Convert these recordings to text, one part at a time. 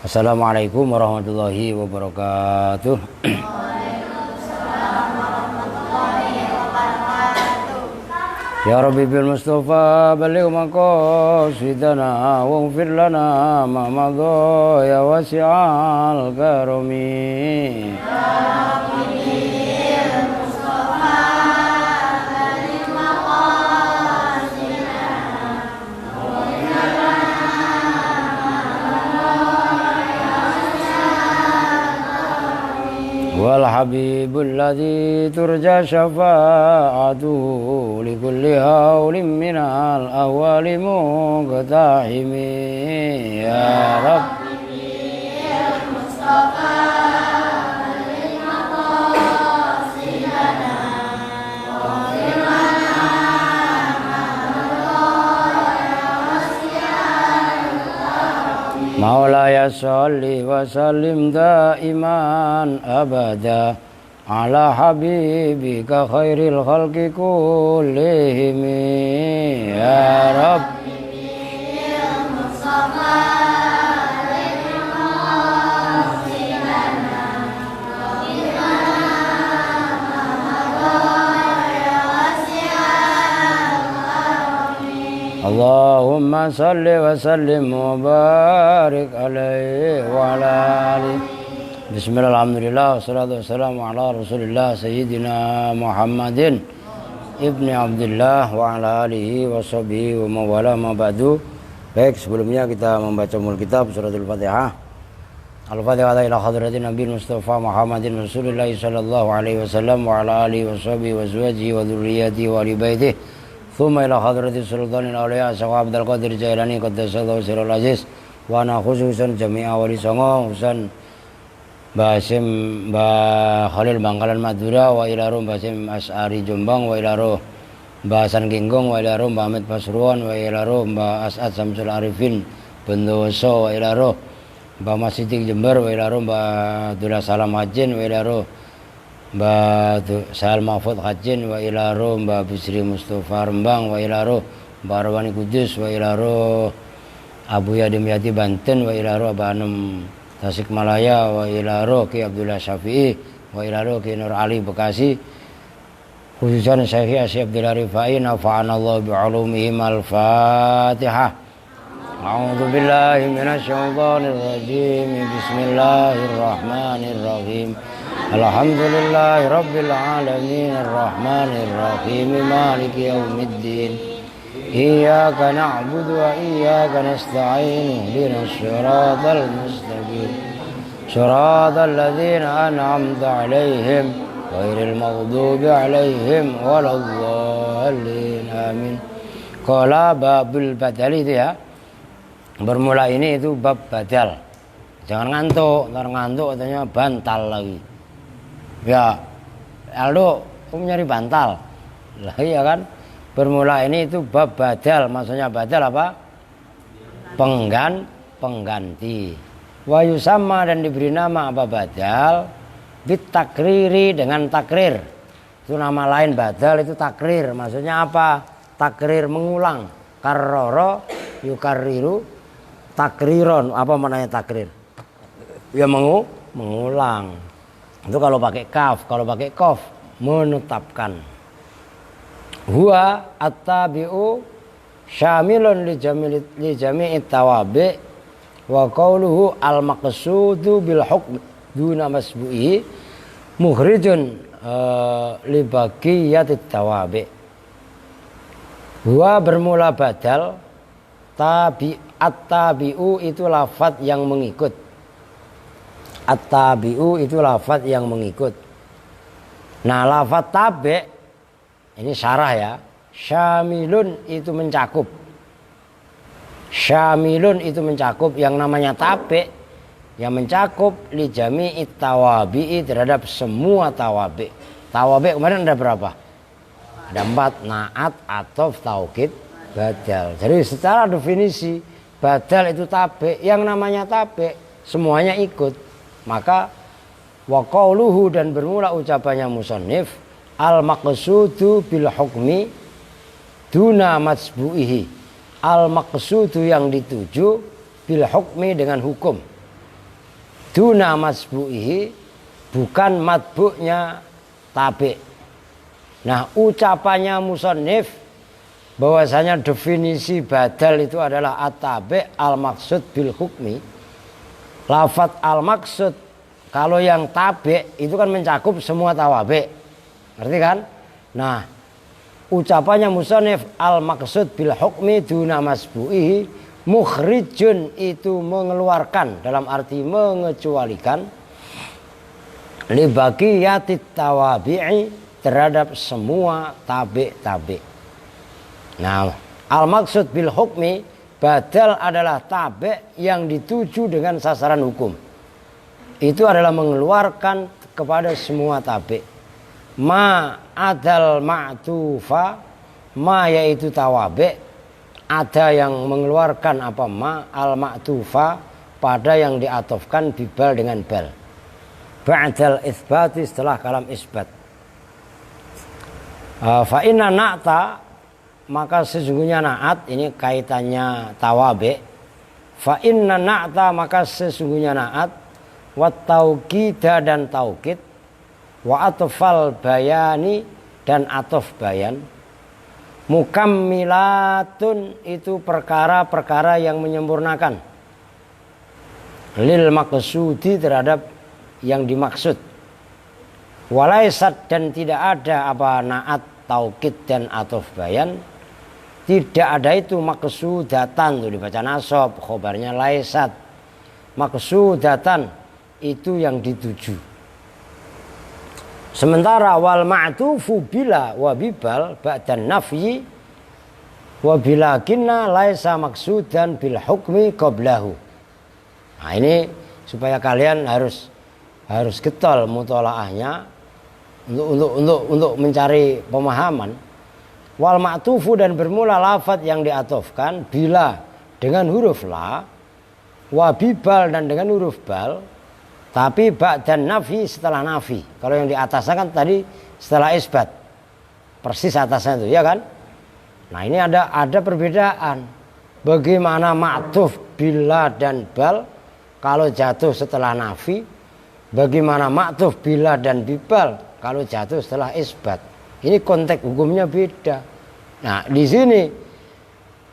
Assalamualaikum warahmatullahi wabarakatuh. Ya Rabbi bil Mustafa baligh maqasidana waghfir lana ma madha ya wasi'al karami. Wal habibul ladzi turja syafa'atuhu li kulli haulin minal awwali muqtahimi ya Rabbi bil Mustafa baligh maqasidana waghfir lana Maulaya sholli wa sallim daiman abada ala habibika khairil khalqi kullihim ya Rabbi bil Mustafa baligh maqasidana waghfir lana ma ya wasi'al karami. Allahumma salli wa sallim wa barik alaihi wa ala alihi. Bismillah, alhamdulillah, wassalatu wassalamu ala rasulillah sayyidina Muhammadin ibni Abdullah wa ala alihi wa sahbihi wa mawala ma ba'du. Baik, sebelumnya kita membaca mul kitab suratul Fatihah. Al-Fatihah ila hadratin Nabi Mustafa Muhammadin Rasulullah sallallahu alaihi wasallam wa ala alihi wa sahbihi wa azwajihi wa dzurriyyatihi wa ali baitihi. Thumma ila hadrati sultanil awliya Syekh Abdul Qadir Jailani qaddasallahu sirrul aziz wa ana khususan jami'a wali songo Husan Basim Khalil Bangkalan Madura wa ila rum Basim As'ari Jombang wa ila rum Bahasan Kinggong wa ila rum Ahmed Pasuruan wa ila rum As'ad Samsul Arifin Bendoso wa ila rum Mbah Sidik Jember wa ila rum Abdullah Salam Hajin wa ila rum Mbak Sahal Mahfud Hajin wa ila roh Mbak Bisri Mustafa Rembang wa ila roh Mbak Arwani Kudus wa ila roh Abu Yadim Yati Banten wa ila roh Mbak Anum Tasikmalaya wa ila roh Ki Abdullah Syafi'i wa ila roh Ki Nur Ali Bekasi khususan Syekh Asyik Abdullah Rifai nafa'anallahu bi'ulumihim al-Fatihah. A'udzu billahi minasyaitonir rajim. Bismillahirrahmanirrahim. Alhamdulillahi rabbil alamin arrahmanir rahim maliki yaumiddin iyyaka na'budu wa iyyaka nasta'in ihdinas siratal mustaqim siratal ladzina an'amta 'alaihim ghairil maghdubi 'alaihim waladdallin amin. Qala babul badal itu ya. Bermula ini itu bab badal. Jangan ngantuk, ntar ngantuk katanya bantal lagi. Ya, Aldo, kamu nyari bantal. Lah iya kan? Bermula ini itu bab badal. Maksudnya badal apa? Pengganti. Wa yusamma dan diberi nama apa badal? Bitakriri dengan takrir. Itu nama lain badal itu takrir. Maksudnya apa? Takrir mengulang. Karroro yukarriru takriron. Apa maknanya takrir? Ya mengulang. Itu kalau pakai kaf, kalau pakai kof menetapkan. Huwa at-tabi'u syamilun li jami'it tawabi' wa qawluhu al-maqsudu bil hukm duna masbu'i mukhrijun li baqiyatit tawabi'. Huwa bermula badal, at-tabi'u itu lafaz yang mengikut. At-tabi'u itu lafaz yang mengikut. Nah, lafaz tabi' ini syarah ya. Syamilun itu mencakup. Syamilun itu mencakup yang namanya tabi' yang mencakup li jami'it tawabi'i terhadap semua tawabi'. Tawabi' kemarin ada berapa? Ada 4, naat, atof, taukid, badal. Jadi secara definisi badal itu tabi', yang namanya tabi' semuanya ikut. Maka wa qauluhu dan bermula ucapannya musannif al maqsudu bil hukmi duna masbu'ihi. Al maqsudu yang dituju bil hukmi dengan hukum. duna masbu'ihi, bukan matbu'nya tabi'. Nah, ucapannya musannif bahwasanya definisi badal itu adalah at-tabi' al-maksud bil hukmi. Lafadz al-maksud kalau yang tabi' itu kan mencakup semua tawabi'. Ngerti kan? Nah, ucapannya musannif al-maksud bil hukmi duna masbu'ihi, mukhrijun itu mengeluarkan dalam arti mengecualikan, li baqiyatit tawabi'i, terhadap semua tabi'. Nah, al-maksud bil hukmi, badal adalah tabi' yang dituju dengan sasaran hukum. Itu adalah mengeluarkan kepada semua tabi'. Ma adal ma'tufa, ma yaitu tawabi', ada yang mengeluarkan apa ma al-ma'tufa pada yang diatofkan bibal dengan bal. Ba'dal isbati, setelah kalam isbat. Fa inna na'ta, maka sesungguhnya na'at, ini kaitannya tawabi'. Fa inna na'ta, maka sesungguhnya na'at, wa tauqida dan taukid, wa atfal bayani dan atof bayan, mukammilatun itu perkara-perkara yang menyempurnakan, lil maqsudi terhadap yang dimaksud. Walaisat, dan tidak ada apa naat, taukid dan atof bayan, tidak ada itu maksudatan, itu dibaca nasab, khobarnya laisat. Maksudatan itu yang dituju. Sementara wal ma'tufu bila wa bibal ba'dan nafyi wa bilakinna laisa maksudan bil hukmi qablahu. Nah, ini supaya kalian harus getol mutolaahnya untuk mencari pemahaman. Wal ma'tufu, dan bermula lafadz yang diatofkan bila dengan huruf la, wa bibal dan dengan huruf bal, tapi ba'dan nafi, setelah nafi. Kalau yang di atasnya kan tadi setelah isbat, persis atasnya itu, ya kan? Nah, ini ada perbedaan. Bagaimana ma'tuf bila dan bal kalau jatuh setelah nafi, bagaimana ma'tuf bila dan bibal kalau jatuh setelah isbat. Ini konteks hukumnya beda. Nah, di sini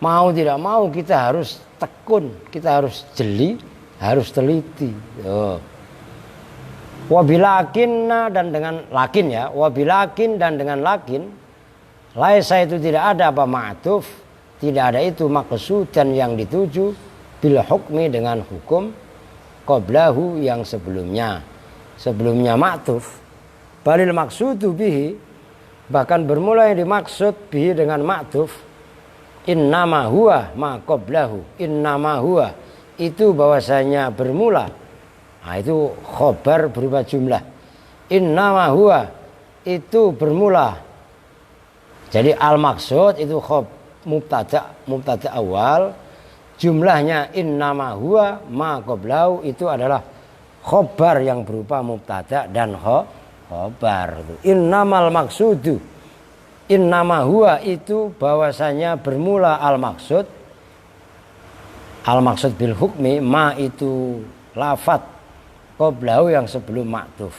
mau tidak mau kita harus tekun, kita harus jeli, harus teliti. Wabilakinna, dan dengan lakin ya, wabilakin dan dengan lakin, laisa itu tidak ada apa ma'tuf, tidak ada itu maqsudan yang dituju, bil hukmi dengan hukum, qablahu yang sebelumnya ma'tuf. Balil maksudu bihi, bahkan bermula yang dimaksud bihi dengan ma'tuf, innama huwa ma qablahu, innama huwa itu bahwasanya bermula. Nah, itu khobar berupa jumlah. Innama huwa itu bermula. Jadi al maksud itu mubtada awal, jumlahnya innama huwa ma qablahu itu adalah khobar yang berupa mubtada dan khobar. Innamal maksudu, innama huwa itu bahwasanya bermula al maksud bil hukmi, ma itu lafat, qablahu yang sebelum ma'tuf.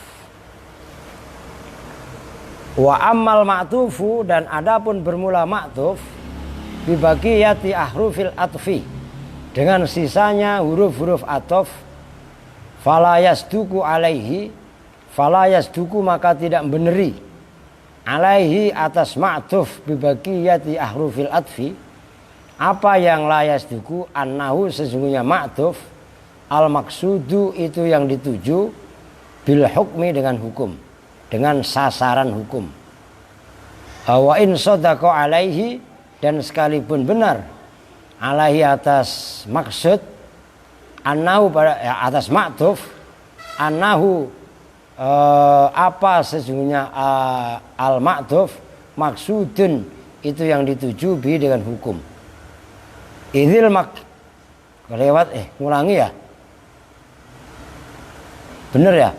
Wa ammal ma'tufu, dan adapun bermula ma'tuf bibaqiyati ahrufil atfi, dengan sisanya huruf-huruf atof, fala yasduku alaihi, fala yasduku maka tidak beneri, alaihi atas ma'tuf bibaqiyati ahrufil atfi, apa yang la yasduku, annahu sesungguhnya ma'tuf, al maksudu itu yang dituju, bil hukmi dengan hukum, dengan sasaran hukum. Wa in sadaqa alaihi, dan sekalipun benar alaihi atas maksud, annahu pada atas ma'tuf, annahu apa sesungguhnya al ma'tuf maksudun itu yang dituju bi dengan hukum. Idzil lewat ngulangi ya, bener ya,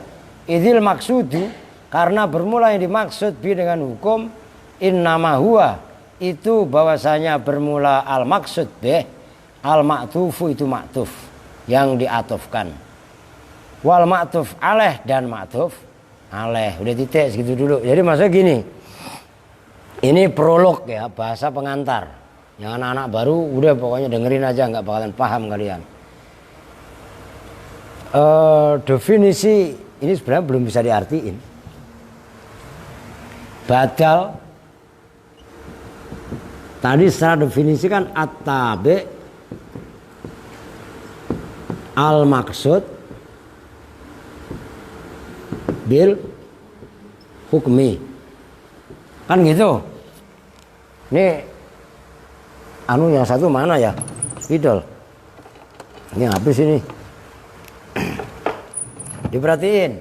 idzil maksudu, karena bermula yang dimaksud bi dengan hukum, innama huwa itu bahwasanya bermula al maksud be, al ma'tufu itu ma'tuf yang diatofkan. Wal ma'tuf alaih dan ma'tuf alaih. Udah titik segitu dulu. Jadi maksudnya gini. Ini prolog ya, bahasa pengantar. Yang anak-anak baru udah pokoknya dengerin aja, nggak bakalan paham kalian. Definisi ini sebenarnya belum bisa diartiin. Badal tadi secara definisi kan at-tabi al-maksud bil hukmi. Kan gitu. Ini yang satu mana ya? Spidol. Ini habis ini. Diperhatiin.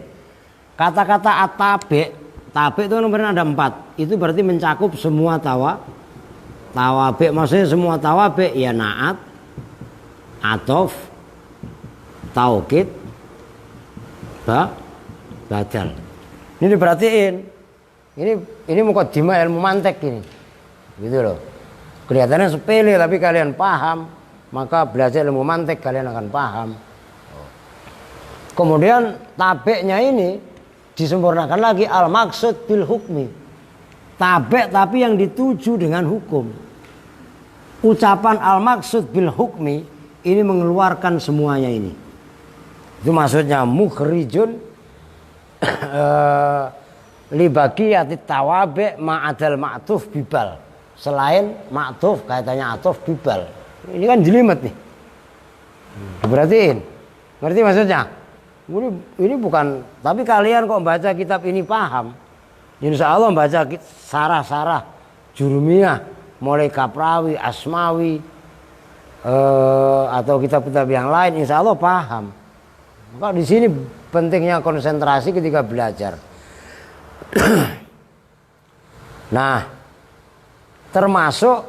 Kata-kata at-tabi, tabi itu nomornya ada 4. Itu berarti mencakup semua tawabi, maksudnya semua tawabi ya naat, atof, taukid, badal. Ini diperhatiin. Ini mukadimah ilmu mantek ini. Gitu loh. Kelihatannya sepele tapi kalian paham, maka belajar ilmu mantek kalian akan paham. Kemudian tabeknya ini disempurnakan lagi al-maksud bil hukmi. Tabek tapi yang dituju dengan hukum. Ucapan al-maksud bil hukmi ini mengeluarkan semuanya ini. Itu maksudnya mukhrijun libaqiyati tawabi ma'adal ma'tuf bibal. Selain ma'tuf kaitannya atuf bibal. Ini kan jelimet nih. Diperhatiin. Ngerti maksudnya? Ini bukan, tapi kalian kok baca kitab ini paham. Insya Allah baca sarah-sarah Jurumiyah, mulai Kaprawi, Asmawi, atau kitab-kitab yang lain, insya Allah paham. Maka di sini pentingnya konsentrasi ketika belajar. Nah, termasuk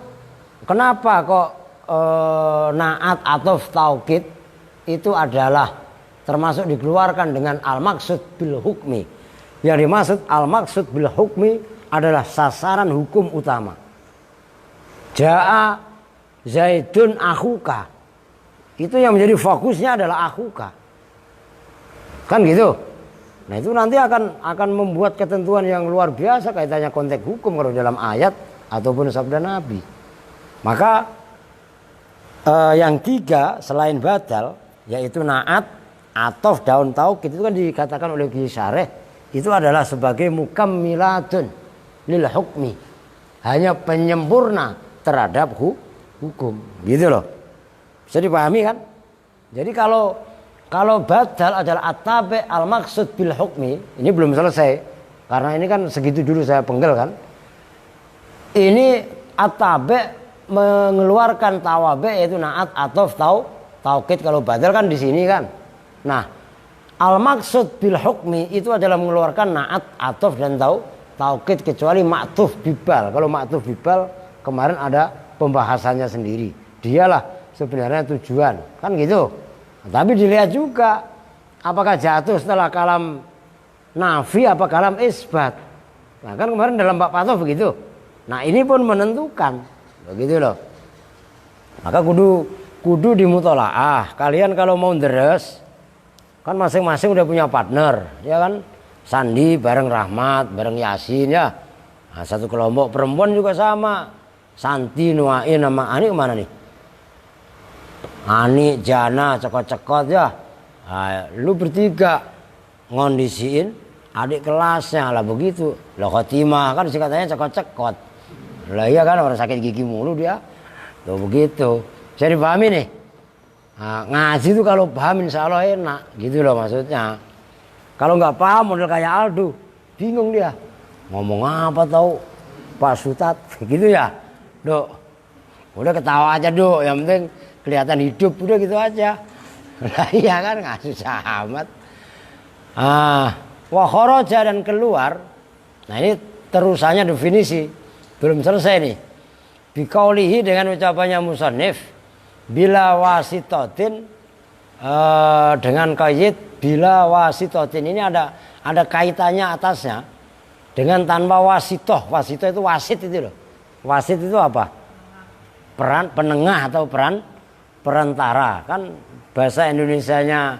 kenapa kok naat atau taukid itu adalah termasuk dikeluarkan dengan al-maksud bil hukmi. Yang dimaksud al-maksud bil hukmi adalah sasaran hukum utama. Ja'a Zaidun akhuka. Itu yang menjadi fokusnya adalah akhuka. Kan gitu. Nah itu nanti akan membuat ketentuan yang luar biasa kaitannya konteks hukum kalau dalam ayat ataupun sabda Nabi. Maka yang 3 selain badal yaitu naat, atof, daun taukid itu kan dikatakan oleh Syarih itu adalah sebagai mukammilatun lil hukmi, hanya penyempurna terhadap hukum, gitu loh. Bisa dipahami kan? Jadi kalau badal adalah at-tabi al-maksud bil hukmi, ini belum selesai karena ini kan segitu dulu saya penggel kan. Ini at-tabi mengeluarkan tawabi yaitu naat, atof, taukid. Kalau badal kan di sini kan. Nah, al-maksud bil hukmi itu adalah mengeluarkan naat, atof dan taukid kecuali ma'tuf bibal. Kalau ma'tuf bibal kemarin ada pembahasannya sendiri. Dialah sebenarnya tujuan, kan gitu. Tapi dilihat juga apakah jatuh setelah kalam nafi apa kalam isbat. Nah, kan kemarin dalam bab patof begitu. Nah, ini pun menentukan. Begitu loh. Maka kudu dimutolaah. Kalian kalau mau deres kan masing-masing udah punya partner, ya kan? Sandi bareng Rahmat, bareng Yasin ya. Nah, satu kelompok perempuan juga sama. Santi, Nuain, sama Ani kemana nih? Ani, Jana, cekot-cekot ya. Nah, lu bertiga ngondisiin adik kelasnya lah begitu. Lah Khotimah kan singkatannya cekot-cekot. Lah iya kan orang sakit gigi mulu dia. Tuh begitu. Bisa dipahami nih? Nah, ngaji itu kalau paham insya Allah enak gitu loh maksudnya. Kalau nggak paham model kayak Aldo bingung dia ngomong apa tahu Pak Sutat gitu ya. Dok udah ketawa aja dok, yang penting kelihatan hidup udah gitu aja. Lah iya kan nggak susah amat. Wa kharaja dan keluar. Nah ini terusannya definisi belum selesai nih. Biqaulihi dengan ucapannya musannif bila wasitotin dengan qaid bila wasitotin ini ada kaitannya atasnya dengan tanpa wasitoh. Wasitoh itu wasit itu loh. Wasit itu apa? Peran penengah atau perantara kan bahasa Indonesianya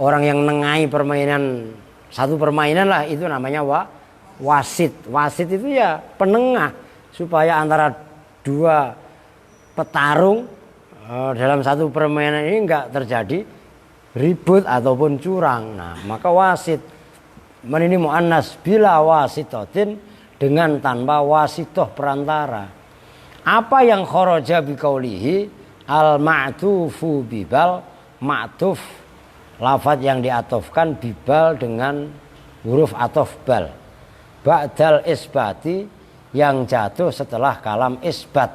orang yang nengai permainan, satu permainan lah, itu namanya wasit. Wasit itu ya penengah supaya antara dua petarung dalam satu permainan ini enggak terjadi ribut ataupun curang. Nah, maka wasit ini muannas bila wasitotin, dengan tanpa wasitoh perantara. Apa yang kharaja biqaulihi al ma'tufu bibal, ma'tuf lafaz yang diatofkan bibal dengan huruf atof bal, ba'dal isbati yang jatuh setelah kalam isbat,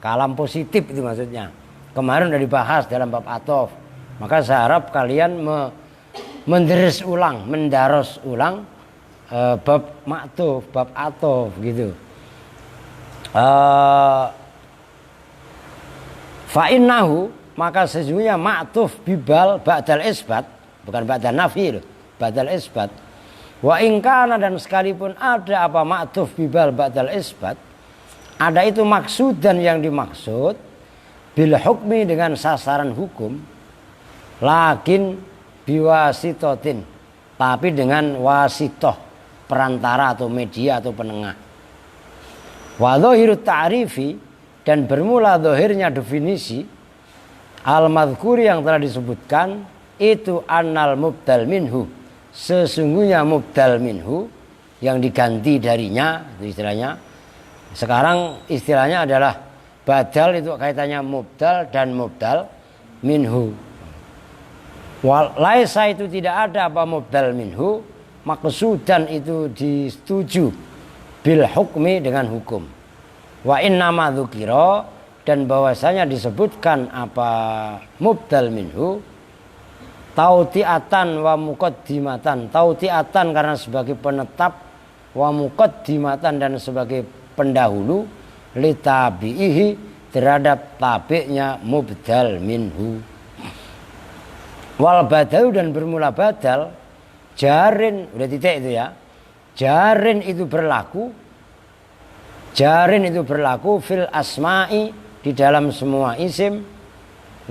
kalam positif itu maksudnya. Kemarin sudah dibahas dalam bab atof. Maka saya harap kalian mendaros ulang bab ma'tuf, bab atof gitu. Fa'innahu, maka sesungguhnya ma'tuf bibal ba'dal isbat, bukan ba'dal nafi loh, ba'dal isbat. Wa ingkana, dan sekalipun ada apa ma'tuf bibal ba'dal isbat, ada itu maksud dan yang dimaksud bil hukmi dengan sasaran hukum, lakin biwasitotin, tapi dengan wasitoh perantara atau media atau penengah. Wa dhahirut ta'rifi, dan bermula zahirnya definisi al-madhkuri yang telah disebutkan itu annal mubdal minhu, sesungguhnya mubdal minhu yang diganti darinya, itu istilahnya. Sekarang istilahnya adalah badal, itu kaitannya mubdal dan mubdal minhu. Laisa, itu tidak ada apa mubdal minhu, maksudan itu disetuju bil hukmi dengan hukum. Wa innama dzukira, dan bahwasanya disebutkan apa mubdal minhu tautiatan wa muqaddimatan. Tautiatan karena sebagai penetap, wa muqaddimatan dan sebagai pendahulu, litabi'ihi terhadap tabi'nya mubdal minhu. Wal badal, dan bermula badal jarin, udah titik itu ya. Jarin itu berlaku fil asma'i, di dalam semua isim,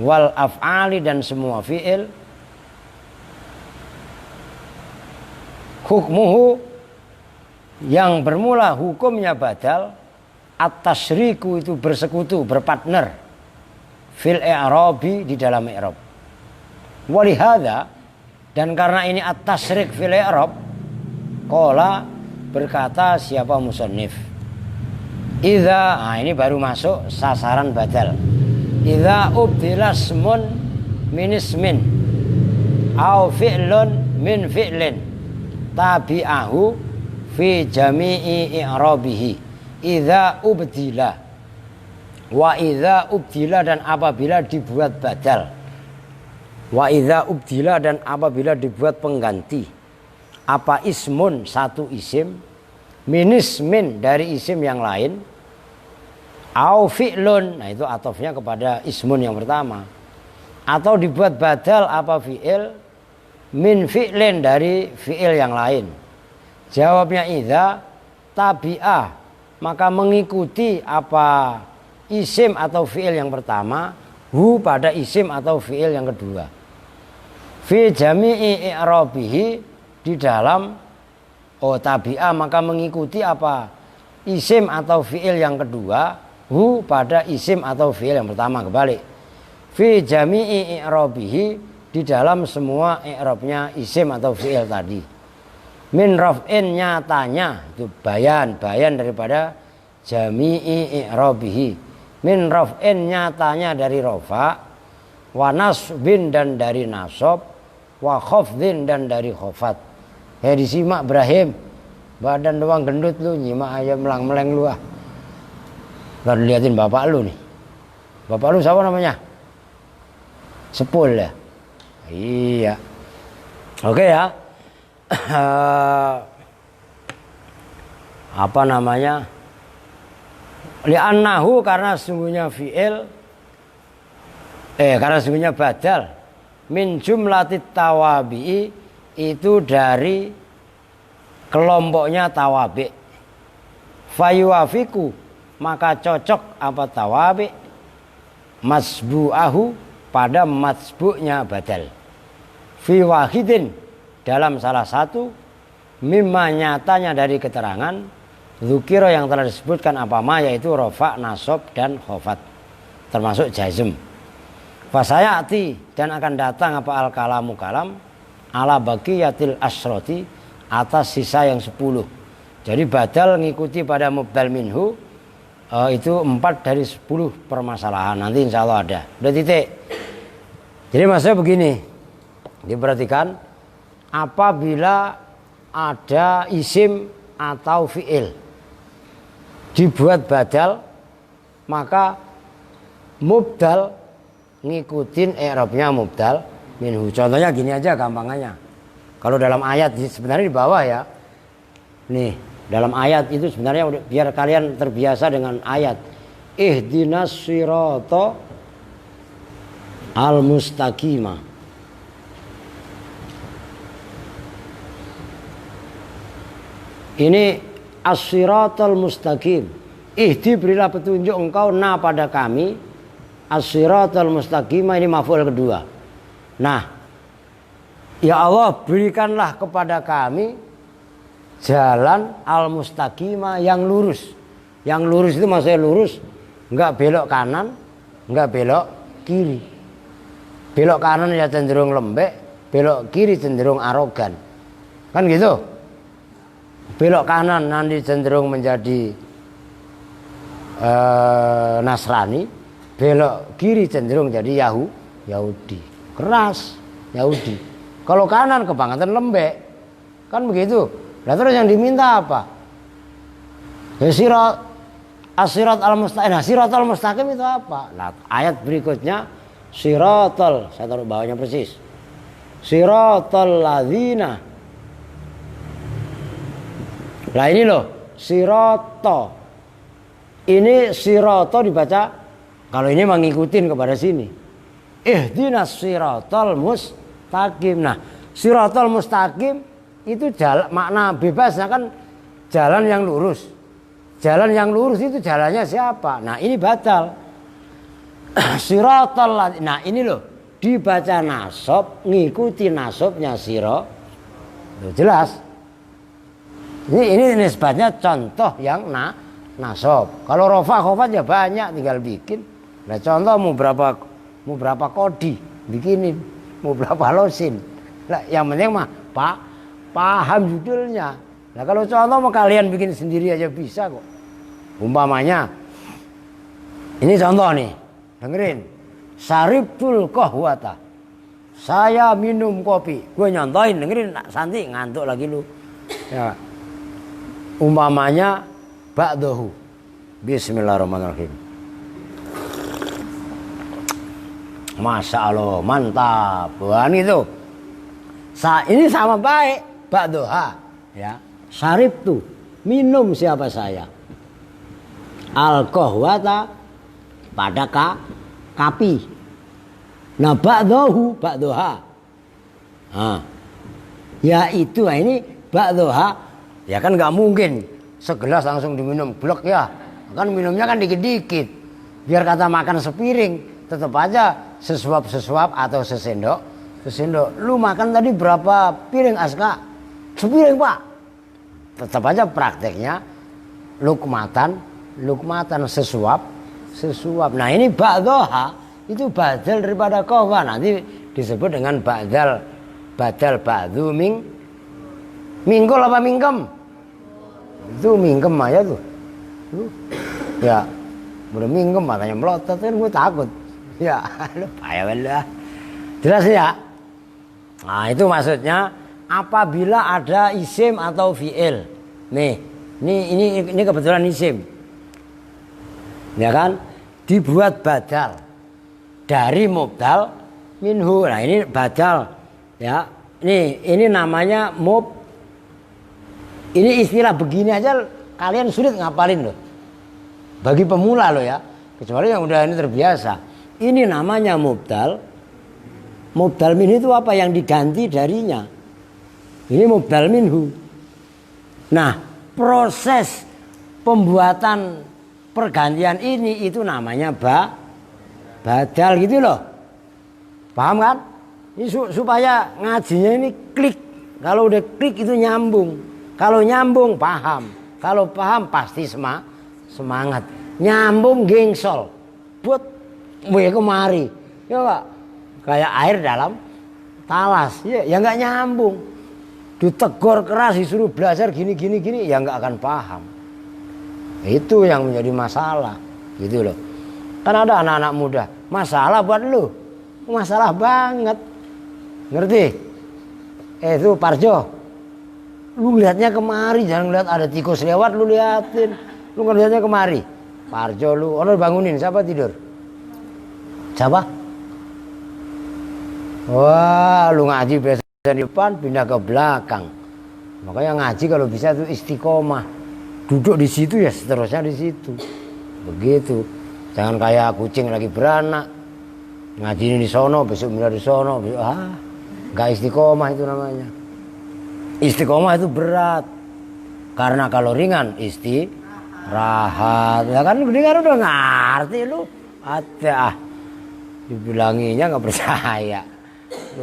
wal af'ali, dan semua fi'il. Hukmuhu, yang bermula hukumnya badal, at-tasyriku, itu bersekutu, berpartner, fil i'rabi, di dalam i'rab. Walihada, dan karena ini at-tasyrik fil i'rab, qala, berkata siapa musannif, idza, ini baru masuk sasaran badal. Idza ubdila ismun min ismin au fi'lun min fi'lin tabi'ahu fi jami'i i'rabihi. Idza ubdila, wa idza ubdila, dan apabila dibuat badal. Wa idza ubdila, dan apabila dibuat pengganti apa ismun, satu isim, min ismin, dari isim yang lain, au fi'lun, nah itu atofnya kepada ismun yang pertama, atau dibuat badal apa fi'il, min fi'lin, dari fi'il yang lain. Jawabnya idza tabi'ah, maka mengikuti apa isim atau fi'il yang pertama, hu, pada isim atau fi'il yang kedua. Fi jami'i i'rabihi, di dalam tabi'ah, maka mengikuti apa isim atau fi'il yang kedua, hu, pada isim atau fi'il yang pertama, kebalik. Fi jami'i i'rabihi, di dalam semua i'rabnya isim atau fi'il tadi. Min raf'in, nyatanya itu bayan daripada jami'i i'rabihi. Min raf'in, nyatanya dari rafa, wa nasbin, dan dari nasab, wa khafdin, dan dari khafat. Disimak Ibrahim, badan doang gendut lu, nyimak aja melang-meleng lu ah. Lalu liatin bapak lu nih. Bapak lu siapa namanya? Sepul ya? Iya. Oke ya. Apa namanya? Li'annahu, karena sungguhnya fi'il, karena sungguhnya badal, min jumlatit tawabi'i, itu dari kelompoknya tawabi. Fayuwafiku, maka cocok apa tawabi, masbu'ahu, pada masbu'nya badal. fi wahidin dalam salah satu mimma nyatanya dari keterangan dzukira yang telah disebutkan apa ma yaitu rafa, nasab dan khafat termasuk jazm. Fasayati dan akan datang apa al kalamu kalam ala baqiyatil asroti atas sisa yang 10. Jadi badal ngikuti pada mubdal minhu itu 4 dari 10 permasalahan. Nanti insya Allah ada. Udah titik. Jadi maksudnya begini. Diperhatikan apabila ada isim atau fi'il dibuat badal maka mubdal ngikutin i'rabnya mubdal minhu. Contohnya gini aja gampangannya. Kalau dalam ayat sebenarnya di bawah ya. Nih, dalam ayat itu sebenarnya biar kalian terbiasa dengan ayat. Ihdinas sirata al-mustaqimah. Ini as-siratal mustaqim. Ihdi berilah petunjuk engkau pada kami. As-siratal mustaqimah ini maf'ul kedua. Nah, ya Allah berikanlah kepada kami jalan al-mustaqimah yang lurus. Yang lurus itu maksudnya lurus, enggak belok kanan, enggak belok kiri. Belok kanan ya cenderung lembek, belok kiri cenderung arogan. Kan gitu? Belok kanan nanti cenderung menjadi Nasrani, belok kiri cenderung jadi Yahudi. Keras Yahudi. Kalau kanan kebangetan lembek. Kan begitu. Nah terus yang diminta apa? Ya as-sirat al-mustaqim. Nah, sirat al-mustaqim itu apa? Nah, ayat berikutnya siratal, saya taruh bawahnya persis. Siratal ladzina. Nah ini loh, sirato. Ini sirato dibaca kalau ini mengikutin kepada sini. Ihdinas siratal mustaqim. Nah, siratal mustaqim itu jalan, makna bebasnya kan jalan yang lurus. Jalan yang lurus itu jalannya siapa? Nah ini batal. Siratal. Nah ini loh dibaca nasab ngikuti nasabnya siro. Loh, jelas. Ini nisbatnya contoh yang nasab. Kalau rofa khofat ya banyak tinggal bikin. Nah contoh mau berapa kodi bikinin, mau berapa losin. Nah, yang penting mah paham judulnya. Nah kalau contoh mau kalian bikin sendiri aja bisa kok. Umpamanya ini contoh nih, dengerin. Saribtul qahwata. Saya minum kopi. Gue nyontohin, dengerin Santi ngantuk lagi lu. Ya. Umpamanya ba'dahu. Bismillahirrahmanirrahim. Masya Allah, mantap. Wah itu. Ini sama baik. Ba'daha. Ya. Saribtu. Minum siapa saya? Al-qahwata pada kapi. Nah ba'daha. Nah, ya itu ini ba'daha. Ya kan nggak mungkin segelas langsung diminum blok ya. Kan minumnya kan dikit-dikit. Biar kata makan sepiring, tetap aja sesuap atau sesendok. Lu makan tadi berapa piring Aska? Sepiring Pak. Tetap aja prakteknya lukmatan sesuap. Nah ini ba'daha itu badal daripada qahwa. Nanti disebut dengan badal ba'du mingkul apa mingkem? Itu mingkem aja tuh. Ya, udah mingkem matanya melotot kan gue takut. Ya, lu payah banget. Jelas ya? Nah, itu maksudnya apabila ada isim atau fi'il. Nih, ini kebetulan isim. Ya kan? Dibuat badal dari mubdal minhu. Nah, ini badal ya. Ini namanya Ini istilah begini aja kalian sulit ngapalin loh. Bagi pemula loh ya. Kecuali yang udah ini terbiasa. Ini namanya mubdal. Mubdal minhu itu apa yang diganti darinya. Ini mubdal minhu. Nah, proses pembuatan pergantian ini itu namanya badal gitu loh. Paham kan? Ini supaya ngajinya ini klik. Kalau udah klik itu nyambung. Kalau nyambung paham. Kalau paham pasti semangat. Nyambung gengsol. Buat kemari. Ya Pak. Kayak air dalam talas. Ya nggak nyambung. Ditegur keras disuruh belajar gini ya nggak akan paham. Itu yang menjadi masalah. Gitu loh. Kan ada anak-anak muda. Masalah buat lu. Masalah banget. Ngerti? Itu Parjo. Lu lihatnya kemari, jangan lihat ada tikus lewat lu liatin. Lu ngelihatnya kemari. Parjo lu, orang bangunin, siapa tidur? Siapa? Wah, lu ngaji biasa di depan, pindah ke belakang. Makanya ngaji kalau bisa tuh istiqomah. Duduk di situ ya seterusnya di situ. Begitu. Jangan kayak kucing lagi beranak. Ngaji ini di sono, besok pindah di sono. Nggak istiqomah itu namanya. Istiqomah itu berat. Karena kalau ringan istirahat. Ya kan ini kan udah ngerti lu. Dibilanginya nggak percaya.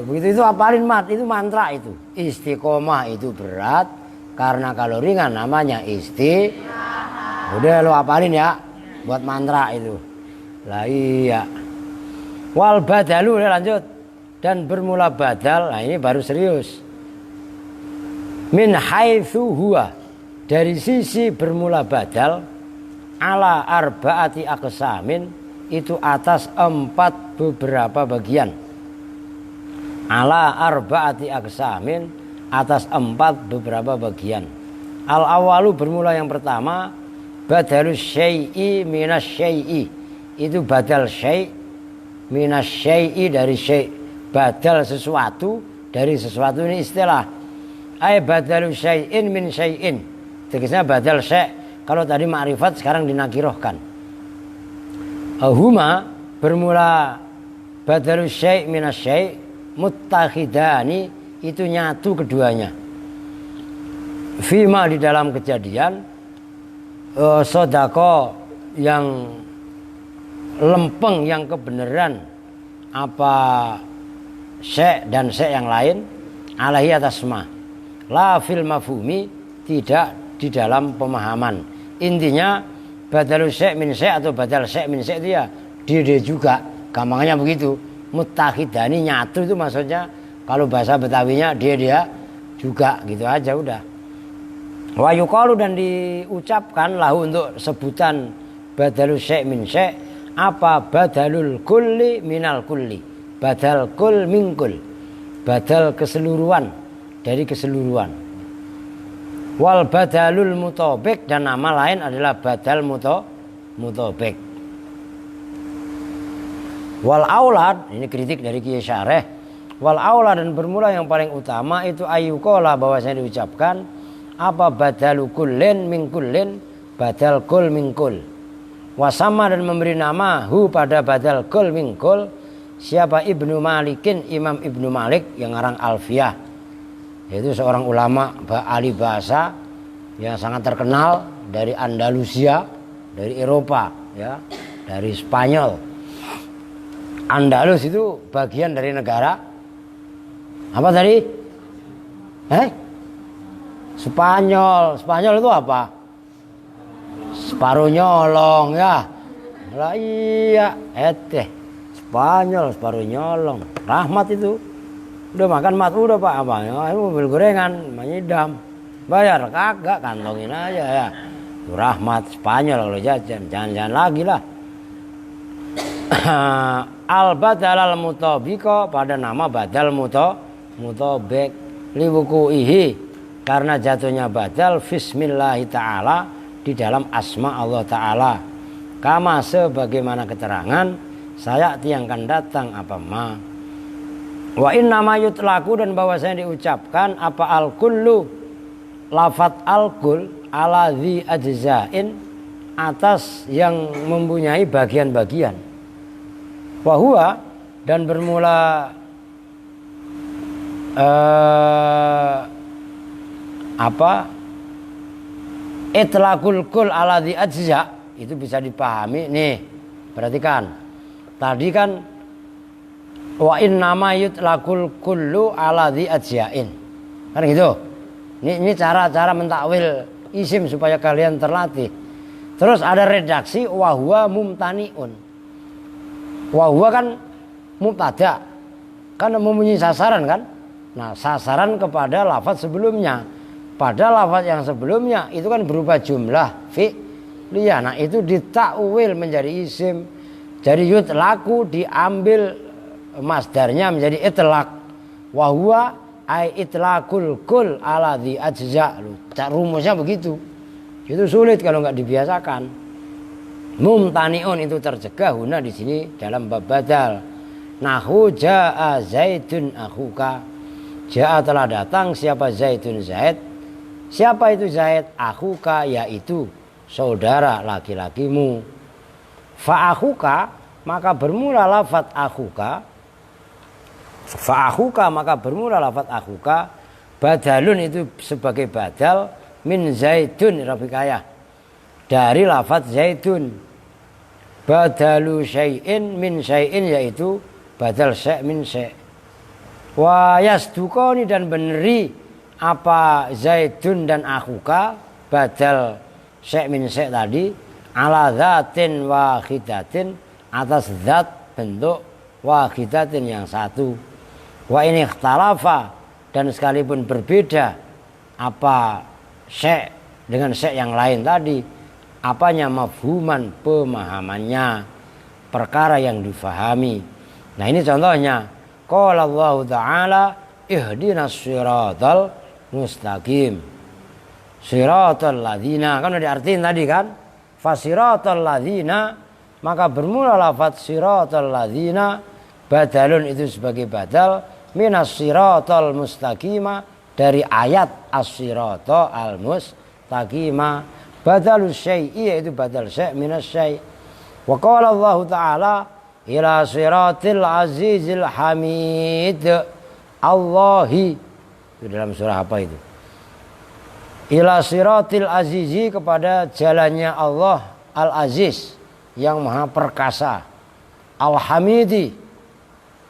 Begitu itu apalin itu mantra itu. Istiqomah itu berat. Karena kalau ringan namanya istirahat. Udah lu apalin ya. Buat mantra itu. Lah iya. Wal badalu lanjut. Dan bermula badal. Nah ini baru serius. Min haitsu huwa, dari sisi bermula badal, ala arbaati aqsamin, itu atas 4 beberapa bagian. Ala arbaati aqsamin, atas 4 beberapa bagian. Al awalu bermula yang pertama, badalus syai'i minas syai'i, itu badal syai' minas syai'i dari syai'. Badal sesuatu dari sesuatu, ini istilah. Ay badalu syai'in min syai'in. Tegasnya badal syai'. Kalau tadi ma'rifat sekarang dinakirohkan. Huma bermula badalu syai' min syai', muttakhidani, itu nyatu keduanya. Fima di dalam kejadian, sodako yang lempeng, yang kebenaran, apa syai' dan syai' yang lain, alaihi atas ma. La fil mafhumi, tidak di dalam pemahaman. Intinya badal syai' min syai' atau badal syai' min syai' itu ya dia juga, gampangnya begitu. Muttakhidani nyatu itu maksudnya kalau bahasa Betawinya dia juga, gitu aja udah. Wa yuqalu, dan diucapkan lahu untuk sebutan badal syai' min syai', apa badalul kulli minal kulli, badal kul min kul, badal keseluruhan dari keseluruhan. Wal badalul mutabik, dan nama lain adalah badal mutabik. Wal aulad, ini kritik dari Kiai Syareh. Wal aulad, dan bermula yang paling utama itu ayyuqala, bahwasanya diucapkan apa badalu kullin min kullin, badal kul min kul. Wasama, dan memberi nama hu pada badal kul min kul siapa? Ibnu Malikin, Imam Ibnu Malik yang ngarang Alfiyah. Itu seorang ulama ahli bahasa yang sangat terkenal dari Andalusia, dari Eropa, ya, dari Spanyol. Andalus itu bagian dari negara apa tadi? Spanyol. Spanyol itu apa? Separuh nyolong, ya. Lah iya, Spanyol separuh nyolong. Rahmat itu. Udah makan mat, udah Pak, apa? Mobil gorengan, menyidam. Bayar kagak, kantongin aja ya. Itu Rahmat Spanyol kalau jajan, jangan-jangan lagi lah. Al-badal al-mutabiko, pada nama badal mutabik, liwuku'ihi, karena jatuhnya badal fismillahi ta'ala, di dalam asma Allah ta'ala. Kama, sebagaimana keterangan saya yang akan datang apa ma. Wa inna ma yutlaku, dan bahwasanya diucapkan apa al-kullu, lafat al-kul ala dhi ajza'in, atas yang mempunyai bagian-bagian. Wa huwa, dan bermula itlaqul kul ala dhi ajza', itu bisa dipahami nih. Perhatikan. Tadi kan Wa innama yutlaqul kullu ala dhi ajyain. Kan gitu. Ini cara-cara mentakwil isim supaya kalian terlatih. Terus ada redaksi wa huwa mumtaniun. Wa huwa kan mubtada. Kan mempunyai sasaran kan? Nah, sasaran kepada lafaz sebelumnya. Pada lafaz yang sebelumnya itu kan berupa jumlah fi'liyah. Nah, itu ditakwil menjadi isim. Jadi yutlaqu diambil masdarnya menjadi itlaq. Wa huwa ai itlaqul kul ala dhi ajza. Rumusnya begitu. Itu sulit kalau nggak dibiasakan. Mumtaniun itu tercegah huna di sini dalam bab badal. Nahu jaa Zaidun akhuka. Jaa telah datang siapa Zaidun Zaid. Siapa itu Zaid? Akhuka yaitu saudara laki-lakimu. Fa akhuka maka bermula lafaz akhuka. Fa akhuka maka bermula lafaz akhuka. Badalun itu sebagai badal min Zaidun rafiqayah. Dari lafaz Zaidun. Badalu syai'in min syai'in yaitu badal syai' min syai'. Wa yasduqani dan beneri apa Zaidun dan akhuka badal syai' min syai' tadi ala dzatin wahidatin atas zat bentuk wahidatin yang satu. Wa ini ikhtalafa dan sekalipun berbeda apa syai' dengan syai' yang lain tadi, apanya mafhuman pemahamannya, perkara yang difahami. Nah, ini contohnya. Qala Allah Ta'ala ihdinas siratal mustaqim. Siratal ladzina kan udah diartiin tadi kan? Fasiratal ladzina maka bermula lafaz siratal ladzina badalun itu sebagai badal minas siratal mustaqima dari ayat as-sirata al-mustaqima. Badalus syai'i yaitu badal syai' minas syai'. Wa qala Allah Ta'ala ila siratil azizil hamid. Allahi itu dalam surah apa itu? Ila siratil azizi kepada jalannya Allah al-aziz yang maha perkasa. Al-hamidi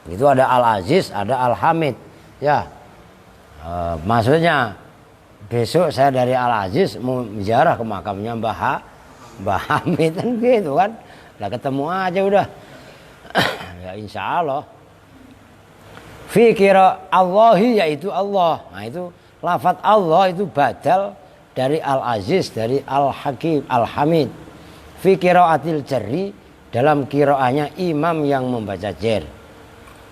itu ada al-aziz ada al-hamid ya. Maksudnya besok saya dari Al-Aziz mau ziarah ke makamnya Mbah Hamid kan gitu kan. Lah ketemu aja udah. Ya insya Allah. Fikira Allahi yaitu Allah. Nah itu lafaz Allah itu badal dari Al-Aziz dari Al-Hakim Al-Hamid. Fikiraatil jarri dalam qiraahnya imam yang membaca jar.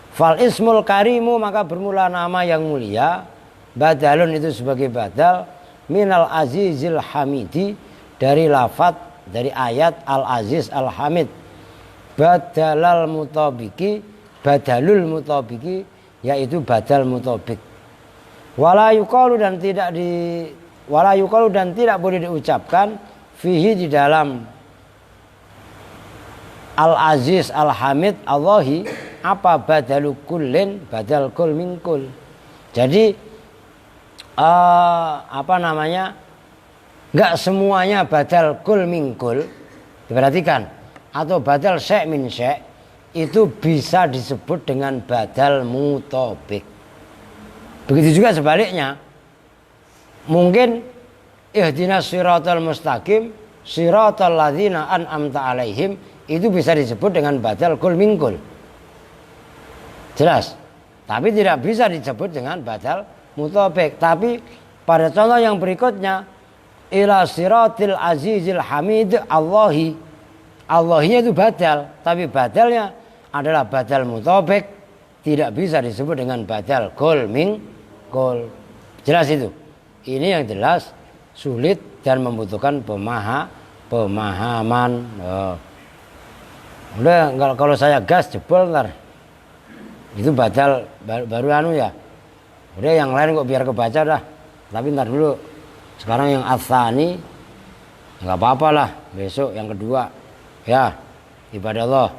Fal ismul karimu maka bermula nama yang mulia. Badalun itu sebagai badal minal azizil hamidi dari lafaz dari ayat al-aziz al-hamid. Badalal mutabiki badalul mutabiki yaitu badal mutabik. Wala yuqalu dan tidak boleh diucapkan fihi di dalam al-aziz al-hamid Allahi apa badalu kullin badal kul min kul. Jadi enggak semuanya badal kul min kul diperhatikan atau badal syai' min syai' itu bisa disebut dengan badal mutabik. Begitu juga sebaliknya. Mungkin ihdinas siratal mustaqim siratal ladzina an'amta alaihim itu bisa disebut dengan badal kul min kul. Jelas. Tapi tidak bisa disebut dengan badal mutabik. Tapi pada contoh yang berikutnya ila siratil azizil hamid Allahi. Allahinya itu badal, tapi badalnya adalah badal mutabik, tidak bisa disebut dengan badal kul min kul. Jelas itu. Ini yang jelas sulit dan membutuhkan pemahaman. Udah kalau saya gas jebol ntar. Itu badal baru anu ya. Udah yang lain kok biar kebaca dah. Tapi ntar dulu. Sekarang yang atsani nggak apa-apa lah. Besok yang kedua. Ya, ibadah Allah.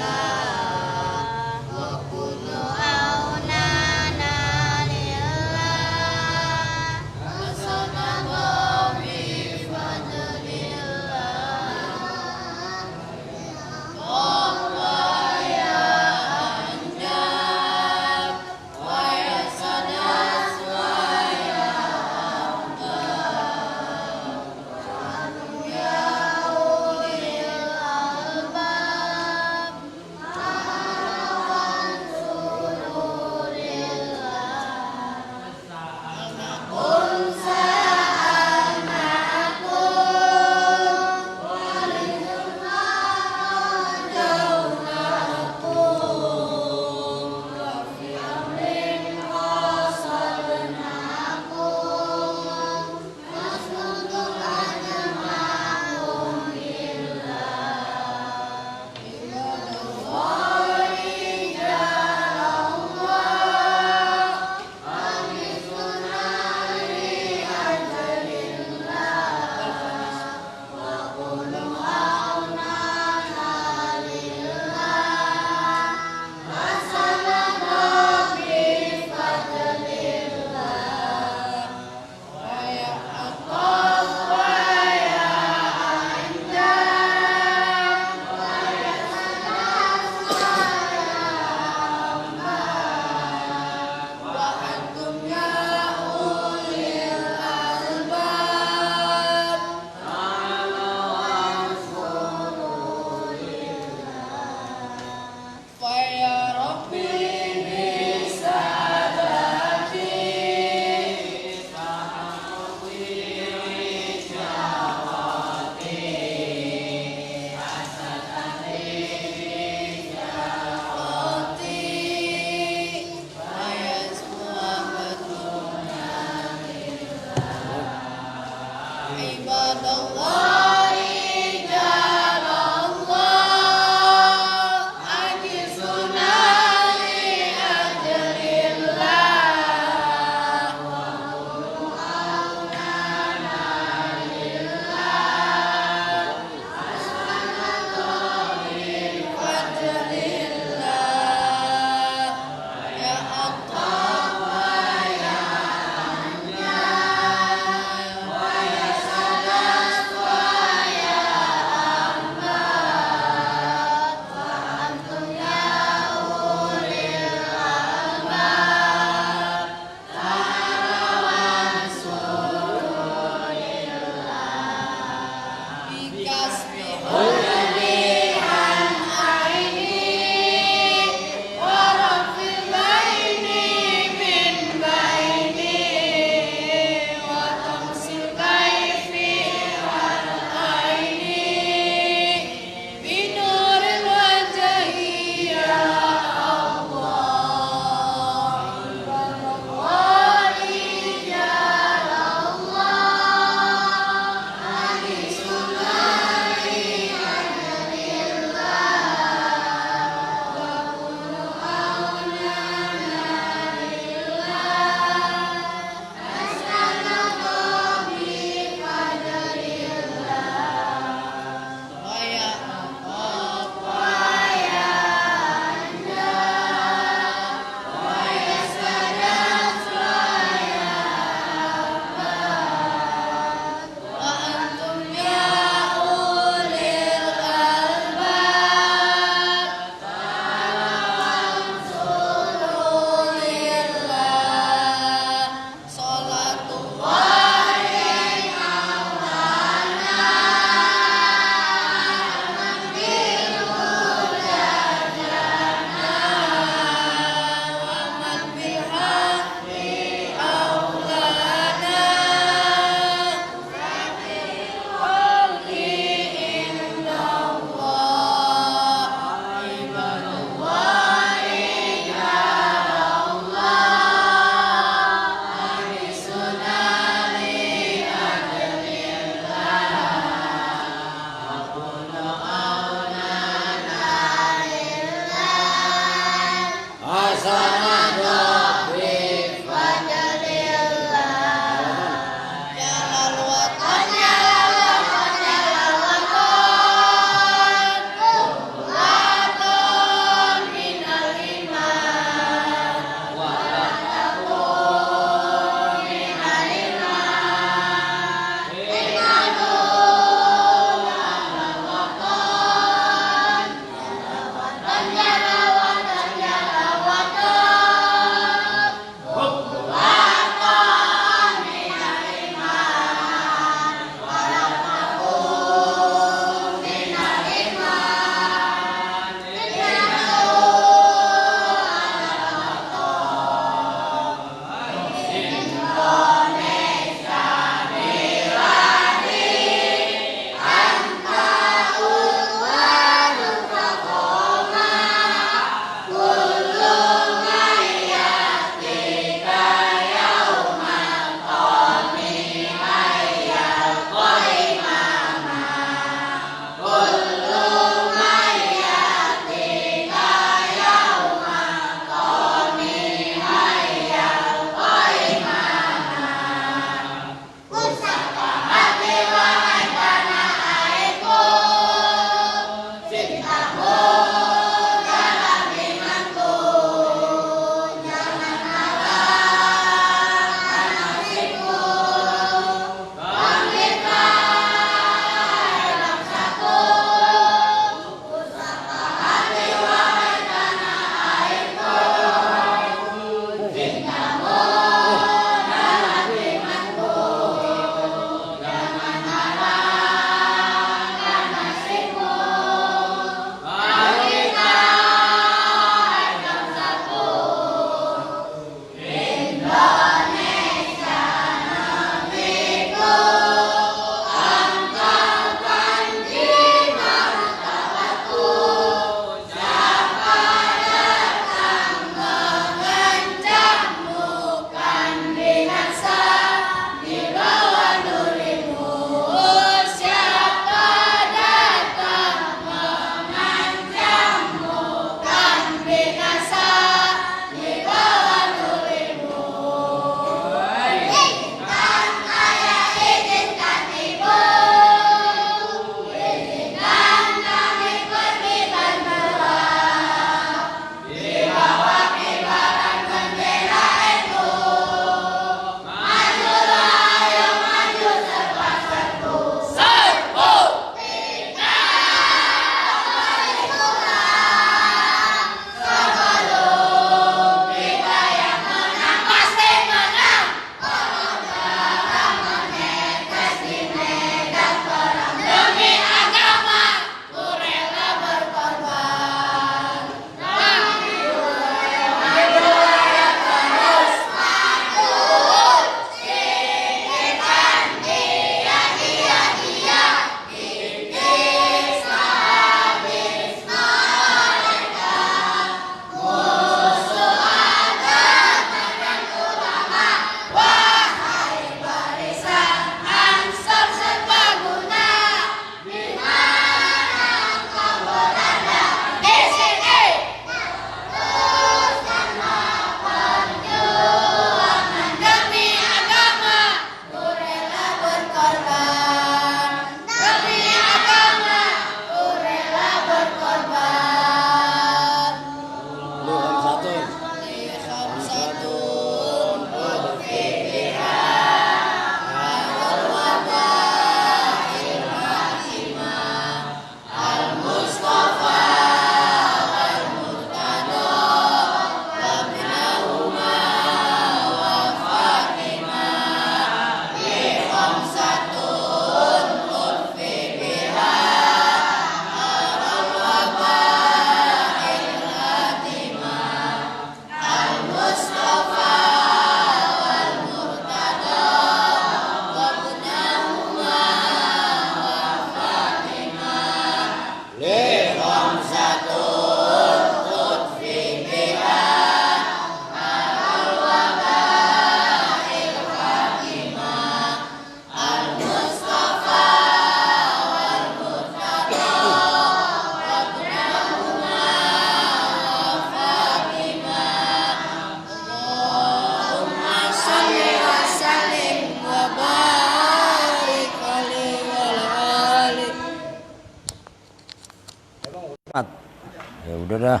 Ya udah dah.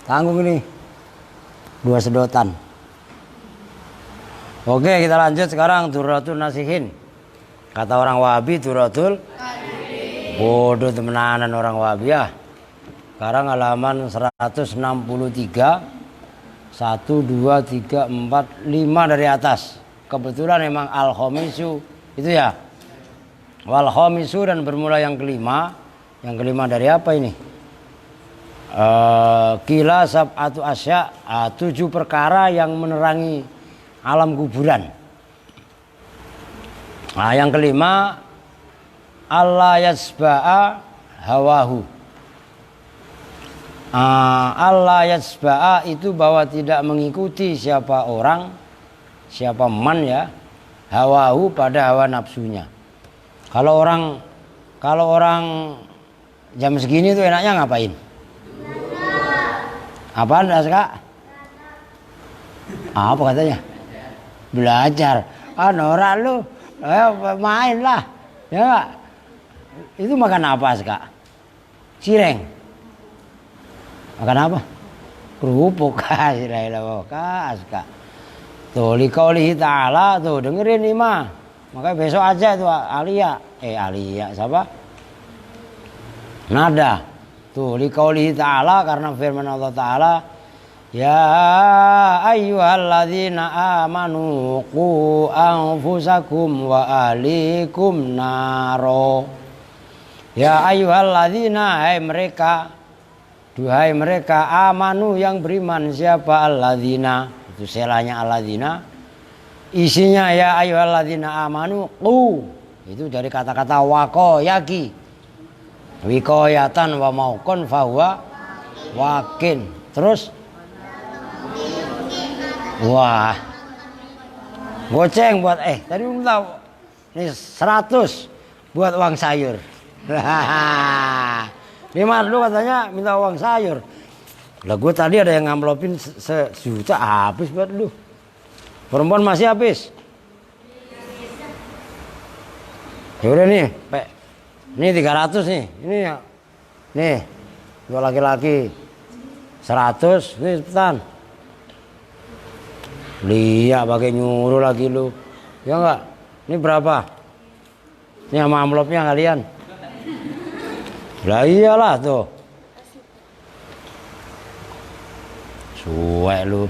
Tanggung ini. 2 sedotan. Oke, kita lanjut sekarang Durratun Nasihin. Kata orang Wahabi Durratul bodoh temenanan orang Wahabi ya. Sekarang halaman 163. 1, 2, 3, 4, 5 dari atas. Kebetulan memang al-khamisu itu ya. Wal khamisu dan bermula yang kelima. Yang kelima dari apa ini? Kila sab'atu asya, 7 perkara yang menerangi alam kuburan. Nah, yang kelima Allah yasba'a hawahu. Allah yasba'a itu bahwa tidak mengikuti siapa orang, siapa man ya, hawahu pada hawa nafsunya. Kalau orang jam segini tuh enaknya ngapain? Apaan Kak? Apa katanya? Belajar. Norak lu. Main lah. Ya Kak. Itu makan apa Kak? Cireng. Makan apa? Kerupuk. Kak. Tuh liqaulihi ta'ala tuh dengerin nih mah. Makanya besok aja tuh Alia siapa? Nada. Tuh liqaulihi ta'ala karena firman Allah Ta'ala ya ayyuhalladzina amanu qu anfusakum wa ahlikum naro. Ya ayyuhalladzina hai mereka, duhai mereka amanu yang beriman. Siapa alladzina? Itu selanya alladzina. Isinya ya ayyuhalladzina amanu qu. Itu dari kata-kata waqayaki. Wikoyatan wa maukon fahuwa wakin. Terus wah goceng buat tadi tahu ini 100 buat uang sayur. Lima lu katanya minta uang sayur. Lah gue tadi ada yang ngamplopin sejuta habis buat lu. Perempuan masih habis. Ya udah nih, Pak. Ini 300 nih. Ini ya. Nih. Dua laki-laki. 100, nih cepetan. Lihat pakai nyuruh lagi lu. Ya enggak? Ini berapa? Ini sama amplopnya kalian. Lah iyalah tuh. Suwek lu.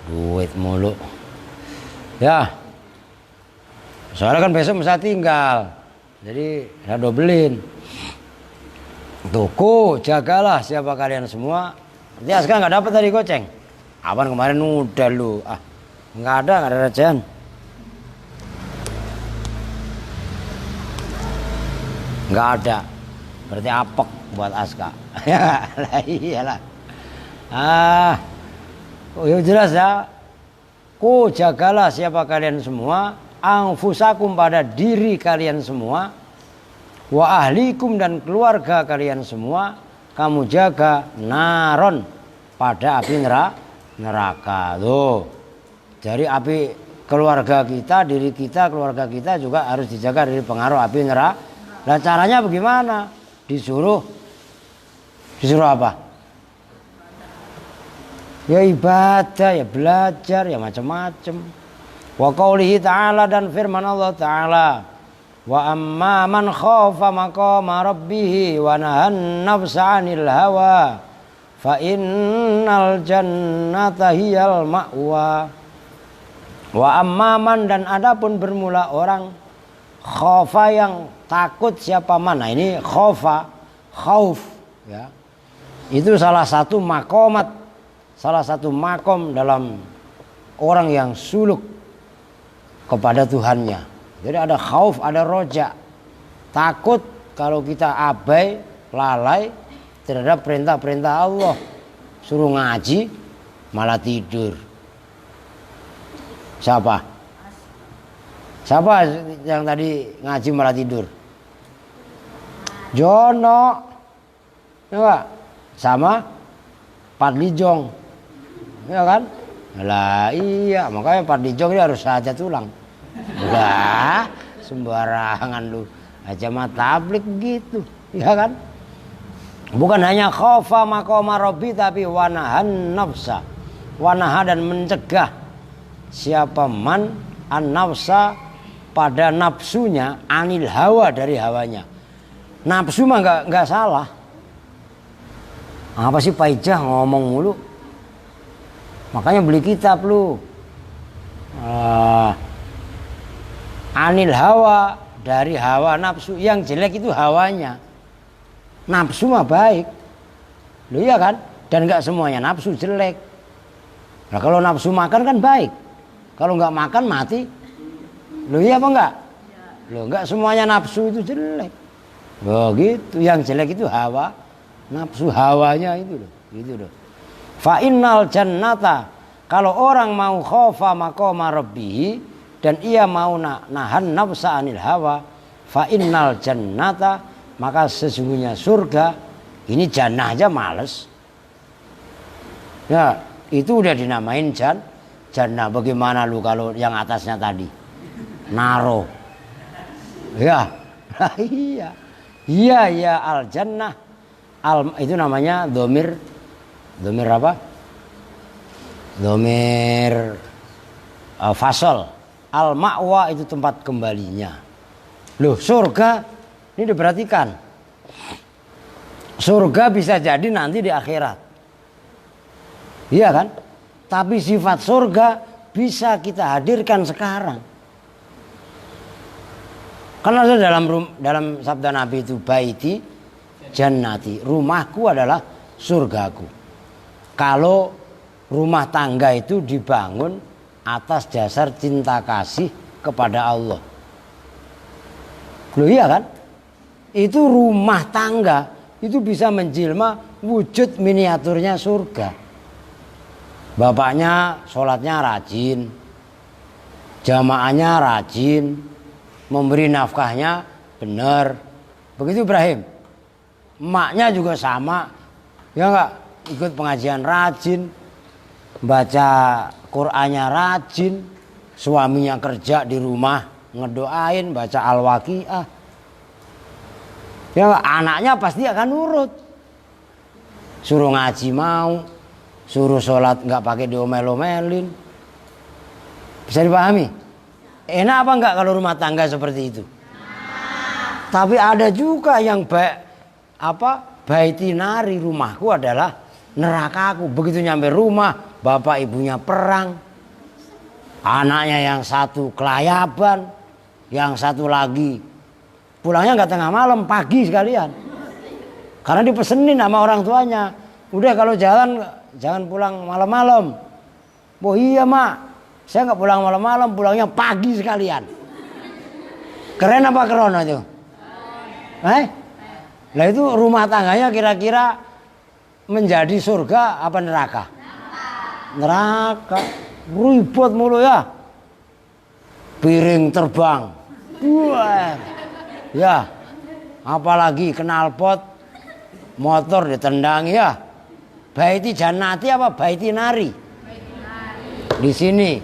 Duit mulu. Ya. Soalnya kan besok mesti tinggal. Jadi saya dobelin. Tuku jagalah siapa kalian semua. Dia sekarang nggak dapat tadi goceng. Apaan kemarin udah lu. Nggak ada recehan. Nggak ada. Berarti apek buat Aska. Ya lah iyalah. Ya jelas ya. Ku jagalah siapa kalian semua. Anfusakum pada diri kalian semua. Wa ahlikum dan keluarga kalian semua. Kamu jaga naron pada api neraka. Tuh. Jadi api keluarga kita, diri kita, keluarga kita juga harus dijaga dari pengaruh api neraka. Nah caranya bagaimana? Disuruh apa? Ya ibadah, ya belajar, ya macam-macam. Wa qaulihi ta'ala dan firman Allah Ta'ala wa amma man khafa maqama rabbih wa nahan nafsa 'anil hawa fa innal jannata hiyal ma'wa. Wa amma man dan adapun bermula orang khafa yang takut siapa mana. Ini khauf ya. Itu salah satu makomat, salah satu makom dalam orang yang suluk kepada Tuhannya. Jadi ada khauf, ada roja. Takut kalau kita abai, lalai terhadap perintah-perintah Allah. Suruh ngaji, malah tidur. Siapa yang tadi ngaji malah tidur? Jono. Ya, sama Padlijong. Ya kan? Lah iya, makanya Padlijong ini harus saja tulang. Udah sembarangan lu. Aja mah tablik begitu, ya kan? Bukan hanya khofa maqama rabbi, tapi wanahan nafsa. Wanaha, dan mencegah siapa man an nafsa, pada nafsunya, anil hawa, dari hawanya. Nafsu mah nggak salah. Apa sih Pak Ijah ngomong mulu? Makanya beli kitab lu. Anil hawa, dari hawa nafsu. Yang jelek itu hawanya. Nafsu mah baik. Loh iya kan? Dan nggak semuanya nafsu jelek. Nah kalau nafsu makan kan baik. Kalau nggak makan mati. Loh iya apa enggak? Loh nggak semuanya nafsu itu jelek. Loh gitu. Yang jelek itu hawa. Nafsu hawanya itu loh. Gitu loh. Fa innal jannata, kalau orang mau khofa maqama rabbih, dan ia mau nahan nafsa anil hawa, fa innal jannata, maka sesungguhnya surga. Ini jannah aja males. Ya, itu udah dinamain jannah. Bagaimana lu kalau yang atasnya tadi? Naro. Ya. Iya. Iya ya al jannah. Itu namanya domir apa? Domir fasol. Al ma'wa itu tempat kembalinya. Loh, surga ini diperhatikan. Surga bisa jadi nanti di akhirat. Iya kan? Tapi sifat surga bisa kita hadirkan sekarang. Karena dalam sabda Nabi itu, baiti jannati, rumahku adalah surgaku. Kalau rumah tangga itu dibangun atas dasar cinta kasih kepada Allah. Loh iya kan? Itu rumah tangga itu bisa menjelma wujud miniaturnya surga. Bapaknya sholatnya rajin, jamaahnya rajin, memberi nafkahnya benar. Begitu Ibrahim. Emaknya juga sama, ya enggak, ikut pengajian rajin, baca Qur'annya rajin, suaminya kerja di rumah ngedoain, baca Al-Waqiah. Ya enggak, anaknya pasti akan nurut. Suruh ngaji mau, suruh sholat enggak pakai diomel-omelin. Bisa dipahami? Enak apa enggak kalau rumah tangga seperti itu? Tapi ada juga yang baiti nari, rumahku adalah nerakaku. Begitu nyampe rumah, bapak ibunya perang, anaknya yang satu kelayaban, yang satu lagi pulangnya nggak tengah malam, pagi sekalian. Karena dipesenin sama orang tuanya, udah kalau jalan jangan pulang malam-malam. Oh iya mak, saya nggak pulang malam-malam, pulangnya pagi sekalian. Keren apa kerono itu? Lah itu rumah tangganya kira-kira menjadi surga apa neraka? Neraka. Ribut mulu ya. Piring terbang. Wah. Ya. Apalagi knalpot, motor ditendang ya. Baiti jannati apa baiti nari? Di sini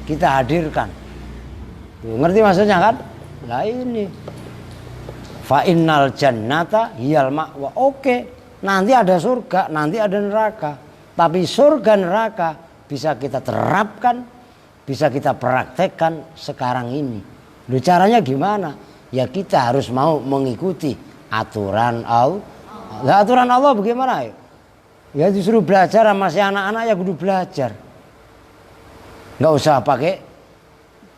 kita hadirkan. Tuh, ngerti maksudnya kan? Lah ini. Fa innal jannata hiyal ma'wa. Oke, nanti ada surga, nanti ada neraka. Tapi surga neraka bisa kita terapkan, bisa kita praktekkan sekarang ini. Loh, caranya gimana? Ya kita harus mau mengikuti aturan Allah. Nah, aturan Allah bagaimana? Ya disuruh belajar sama si anak-anak, ya kudu belajar. Nggak usah pakai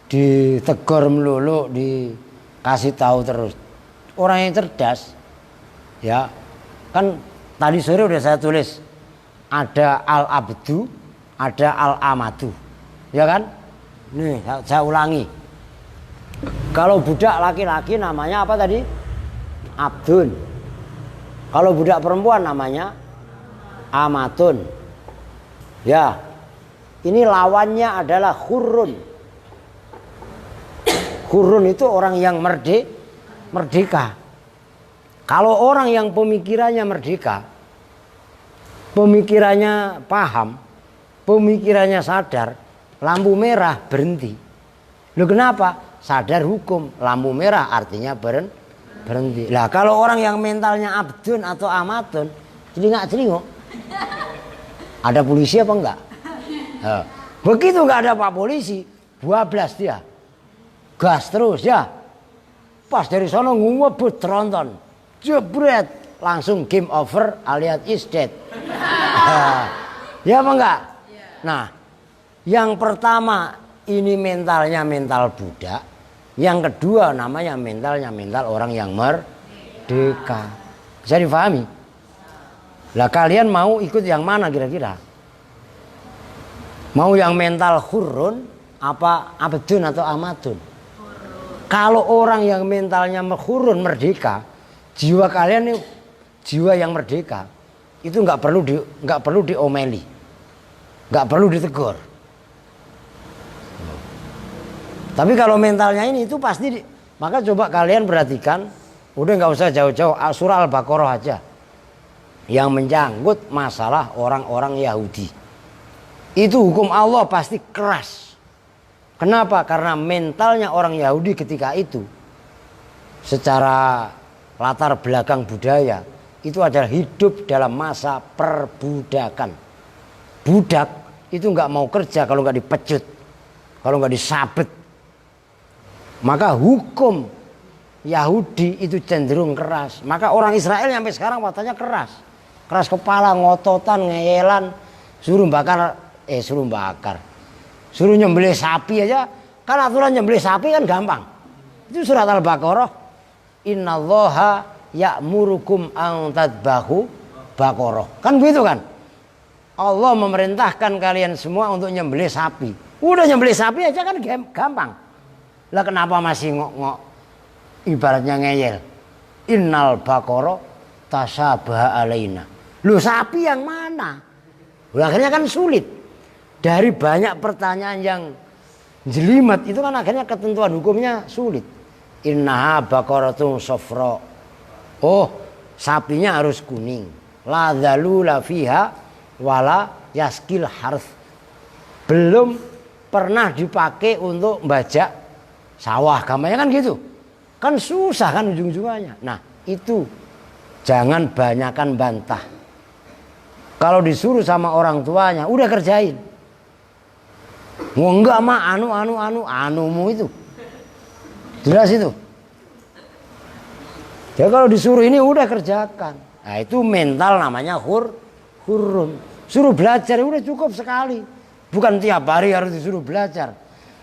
ditegur melulu, dikasih tahu terus. Orang yang cerdas, ya kan tadi sore udah saya tulis, ada al-abdu, ada al-amatu, ya kan? Nih saya ulangi. Kalau budak laki-laki namanya apa tadi? Abdun. Kalau budak perempuan namanya amatun. Ya, ini lawannya adalah khurrun. Khurrun itu orang yang merdeka. Kalau orang yang pemikirannya merdeka, pemikirannya paham, pemikirannya sadar, lampu merah berhenti. Loh kenapa? Sadar hukum, lampu merah artinya berhenti. Lah kalau orang yang mentalnya abdun atau amatun, celingak-celinguk, ada polisi apa enggak? Nah, begitu enggak ada Pak Polisi, 12 dia. Gas terus ya. Pas dari sono nguwebut tronton. Jebret, langsung game over alias is dead. Ya apa enggak? Nah, yang pertama ini mentalnya mental budak. Yang kedua namanya mentalnya mental orang yang merdeka. Bisa difahami? Lah kalian mau ikut yang mana kira-kira? Mau yang mental hurun apa abdun atau amatun? Kalau orang yang mentalnya hurun merdeka, jiwa kalian ini jiwa yang merdeka, itu nggak perlu diomeli, nggak perlu ditegur. Tapi kalau mentalnya ini itu pasti, maka coba kalian perhatikan, udah nggak usah jauh-jauh, surah Al-Baqarah aja, yang menyangkut masalah orang-orang Yahudi. Itu hukum Allah pasti keras. Kenapa? Karena mentalnya orang Yahudi ketika itu, secara latar belakang budaya, itu adalah hidup dalam masa perbudakan. Budak itu nggak mau kerja kalau nggak dipecut, kalau nggak disabet. Maka hukum Yahudi itu cenderung keras. Maka orang Israel sampai sekarang wataknya keras. Keras kepala, ngototan, ngeyelan, suruh nyembelih sapi aja. Kan aturan nyembelih sapi kan gampang. Itu surat Al-Baqarah. Innallaha ya'murukum an tadbahu baqarah. Kan begitu kan? Allah memerintahkan kalian semua untuk nyembelih sapi. Udah nyembelih sapi aja kan gampang. Lah kenapa masih ngok-ngok ibaratnya ngeyel? Innal baqara tasyabaha alaina. Loh sapi yang mana? Akhirnya kan sulit. Dari banyak pertanyaan yang jelimet itu kan akhirnya ketentuan hukumnya sulit. Innaha baqaratun safra. Oh, sapinya harus kuning. La dzalula fiha wala yaskil harth. Belum pernah dipakai untuk bajak sawah, gampangnya kan gitu. Kan susah kan ujung-ujungannya. Nah, itu jangan banyakan bantah. Kalau disuruh sama orang tuanya, udah kerjain. Enggak mah anumu itu. Jelas itu. Ya kalau disuruh ini udah kerjakan. Nah, itu mental namanya hurun. Suruh belajar udah cukup sekali. Bukan tiap hari harus disuruh belajar.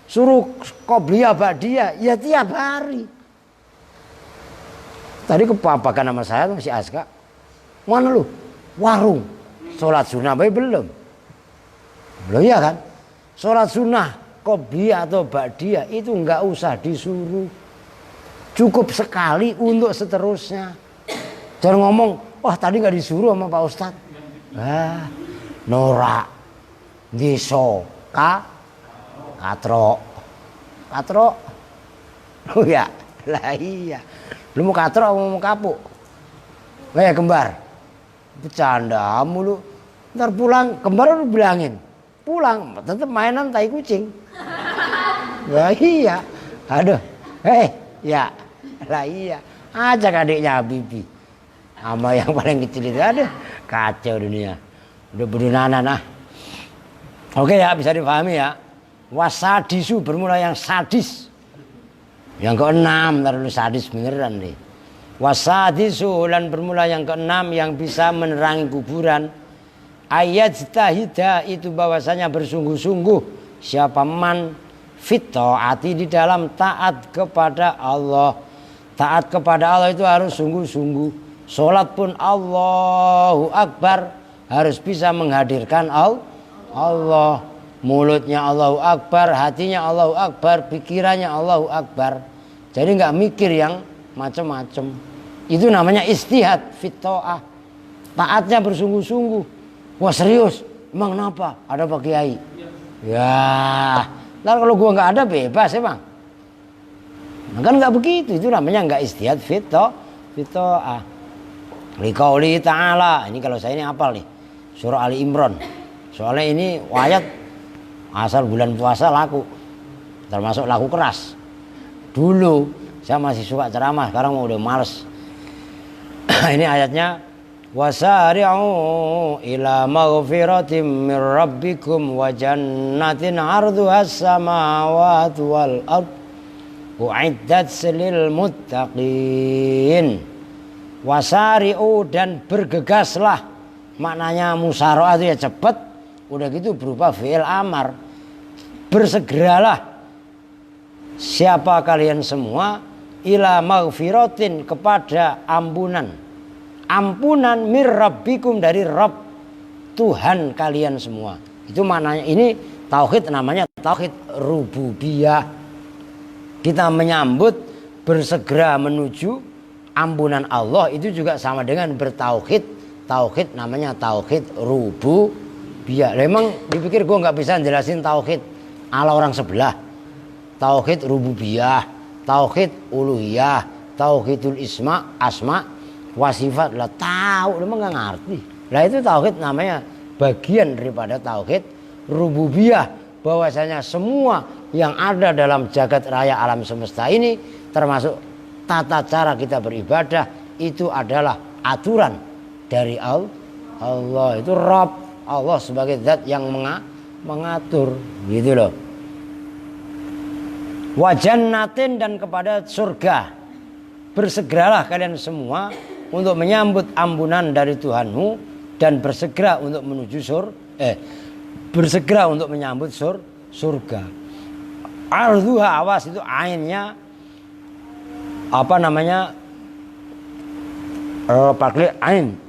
Suruh qobliyah ba'diyah ya tiap hari. Tadi kepapakan sama saya tuh si Aska. Mana lu? Warung. Sholat sunnah belum? Belum ya kan? Sholat sunnah qobliyah atau ba'diyah itu nggak usah disuruh. Cukup sekali untuk seterusnya. Jangan ngomong, wah tadi nggak disuruh sama Pak Ustadz. Norak, diso, katro. Oh ya, lah iya. Lu mau katro atau mau kapuk? Kembar. Bercanda mulu. Ntar pulang, kembar lu bilangin. Pulang, tetap mainan tai kucing. Ya iya. Aduh. Ya. Lah iya. Ajak adiknya Habibie. Sama yang paling kecil itu, aduh, kacau dunia. Udah berdunana. Oke ya, bisa dipahami ya. Wasadisu bermula yang sadis. Yang keenam, ntar dulu sadis beneran nih. Wasadisu dan bermula yang keenam yang bisa menerangi kuburan. Ayat tahida itu bahwasanya bersungguh-sungguh siapa man fit taati di dalam taat kepada Allah. Taat kepada Allah itu harus sungguh-sungguh. Salat pun Allahu Akbar harus bisa menghadirkan Allah. Mulutnya Allahu Akbar, hatinya Allahu Akbar, pikirannya Allahu Akbar. Jadi nggak mikir yang macam-macam. Itu namanya istihad fit ta'ah. Taatnya bersungguh-sungguh. Wah serius, emang kenapa? Ada Pak Kiai? Ya, ntar kalau gua nggak ada bebas emang. Nah, kan nggak begitu, itu namanya nggak istihad fit ta'ah. Liqauli ta'ala, ini kalau saya ini hafal nih, surah Ali Imran. Soalnya ini ayat asal bulan puasa laku, termasuk laku keras. Dulu Saya masih suka ceramah, sekarang udah males. Ini ayatnya, wasari'u ila maghfiratin min rabbikum wa jannatin 'arduhas samawati wal ard u'iddat lil muttaqin. Wasari'u, dan bergegaslah, maknanya musara'ah itu ya cepat, udah gitu berupa fi'il amar. Bersegeralah siapa kalian semua ila maghfiratin, kepada ampunan mir rabbikum, dari Rabb Tuhan kalian semua. Itu maknanya. Ini tauhid, namanya tauhid rububiyah. Kita menyambut, bersegera menuju ampunan Allah, itu juga sama dengan bertauhid. Tauhid namanya tauhid rububiyah. Memang dipikir gue nggak bisa jelasin tauhid ala orang sebelah. Tauhid rububiyah, tauhid uluhiyah, tauhidul asma wasifat, lah tahu, memang nggak ngerti. Lah itu tauhid namanya bagian daripada tauhid rububiyah, bahwasanya semua yang ada dalam jagat raya alam semesta ini, termasuk tata cara kita beribadah, itu adalah aturan dari Allah. Itu Rabb, Allah sebagai zat yang mengatur, gitu loh. Wa jannatin, dan kepada surga. Bersegeralah kalian semua untuk menyambut ampunan dari Tuhanmu, dan bersegera untuk menuju bersegera untuk menyambut surga. Arduha, awas, itu ainnya apa namanya, pakai ain.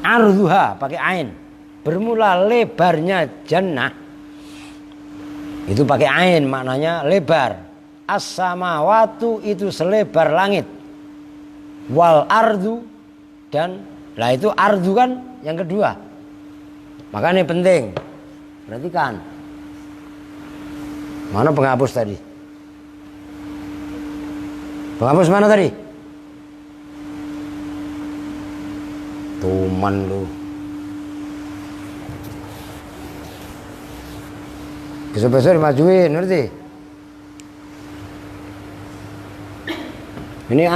Arduha pakai ain, bermula lebarnya jannah, itu pakai ain, maknanya lebar. As-samawatu, itu selebar langit. Wal ardu, dan lah itu ardu kan yang kedua. Makanya penting, perhatikan. Mana penghapus tadi? Penghapus mana tadi? Tuman lu. Besok-besok dimajuin, ngerti? Ini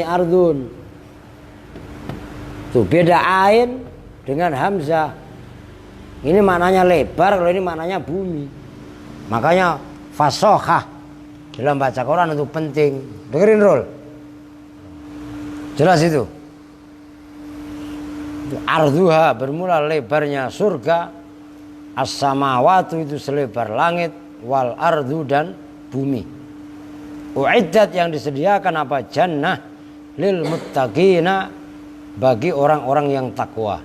ardun. Tuh beda ain dengan hamzah. Ini maknanya lebar, kalau ini maknanya bumi. Makanya fasohah dalam baca Quran itu penting. Dengerin Rul. Jelas itu. Arduha, bermula lebarnya surga. As-samawatu, itu selebar langit. Wal ardu, dan bumi. Uiddat, yang disediakan apa? Jannah lil muttaqina, bagi orang-orang yang takwa.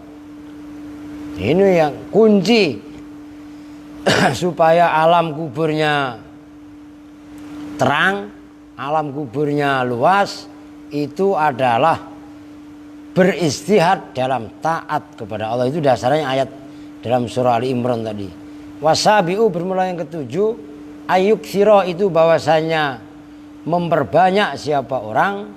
Ini yang kunci supaya alam kuburnya terang, alam kuburnya luas, itu adalah beristihad dalam taat kepada Allah. Itu dasarnya ayat dalam surah Ali Imran tadi. Wasabi'u, bermula yang ketujuh, ayuksiro, itu bahwasanya memperbanyak siapa orang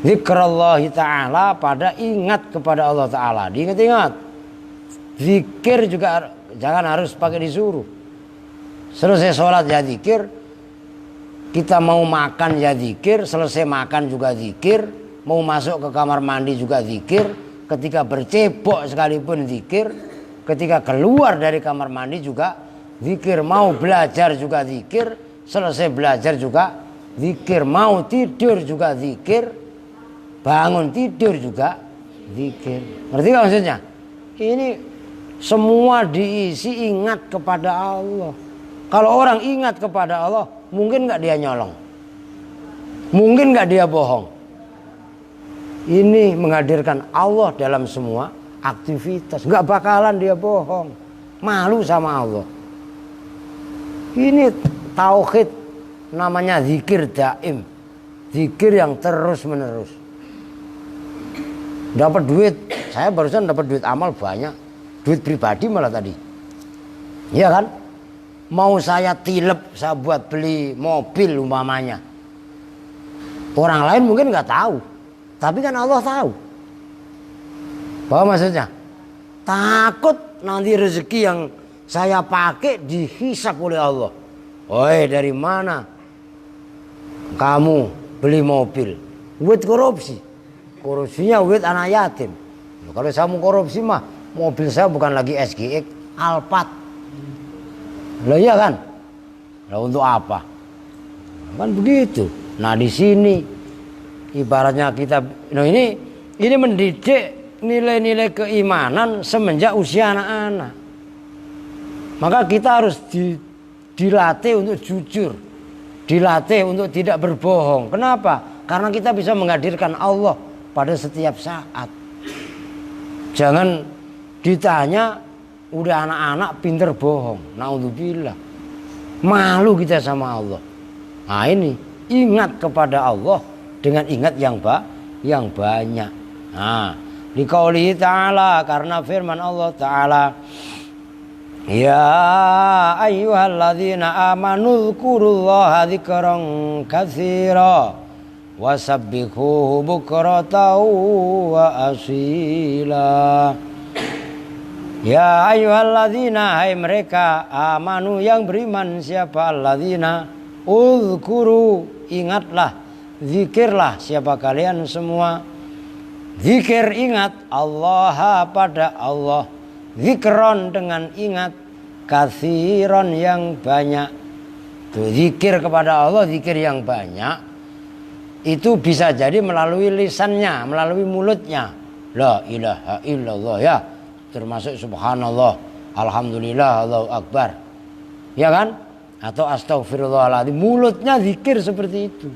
zikrallahi ta'ala, pada ingat kepada Allah Ta'ala. Diingat-ingat. Zikir juga jangan harus pakai disuruh. Selesai sholat ya zikir, kita mau makan ya zikir, selesai makan juga zikir, mau masuk ke kamar mandi juga zikir, ketika bercebok sekalipun zikir, ketika keluar dari kamar mandi juga zikir, mau belajar juga zikir, selesai belajar juga zikir, mau tidur juga zikir, bangun tidur juga zikir. Ngerti gak maksudnya? Ini semua diisi ingat kepada Allah. Kalau orang ingat kepada Allah, mungkin gak dia nyolong? Mungkin gak dia bohong? Ini menghadirkan Allah dalam semua aktivitas. Gak bakalan dia bohong. Malu sama Allah. Ini tauhid, namanya zikir daim, zikir yang terus menerus. Dapat duit, saya barusan dapat duit amal banyak, duit pribadi malah tadi, iya kan? Mau saya tilep, saya buat beli mobil umpamanya, orang lain mungkin nggak tahu, tapi kan Allah tahu. Paham maksudnya? Takut nanti rezeki yang saya pakai dihisap oleh Allah. Oi, dari mana kamu beli mobil? Duit korupsi. Korupsinya duit anak yatim. Kalau saya mau korupsi mah mobil saya bukan lagi SGX, Alphard. Lah iya kan? Lah untuk apa? Kan begitu. Nah di sini ibaratnya kita, nah ini mendidik nilai-nilai keimanan semenjak usia anak-anak. Maka kita harus dilatih untuk jujur, dilatih untuk tidak berbohong. Kenapa? Karena kita bisa menghadirkan Allah pada setiap saat. Jangan ditanya udah anak-anak pinter bohong. Naudzubillah. Malu kita sama Allah. Nah ini ingat kepada Allah dengan ingat yang banyak. Nah, liqaulihi ta'ala, karena firman Allah Ta'ala, ya ayyuhalladzina amanu dzkurullaha dzikran katsira wasabbihuhu bukratan wa asila. Ya ayyuhalladzina, hai mereka amanu yang beriman. Siapa? Alladzina, uzkuru, ingatlah, zikirlah. Siapa kalian semua? Zikir, ingat Allah pada Allah. Zikron, dengan ingat, katsiron, yang banyak. Tuh, zikir kepada Allah, zikir yang banyak. Itu bisa jadi melalui lisannya, melalui mulutnya. La ilaha illallah, ya, termasuk subhanallah, alhamdulillah, Allahu akbar, ya kan? Atau astagfirullahaladzim. Mulutnya zikir seperti itu.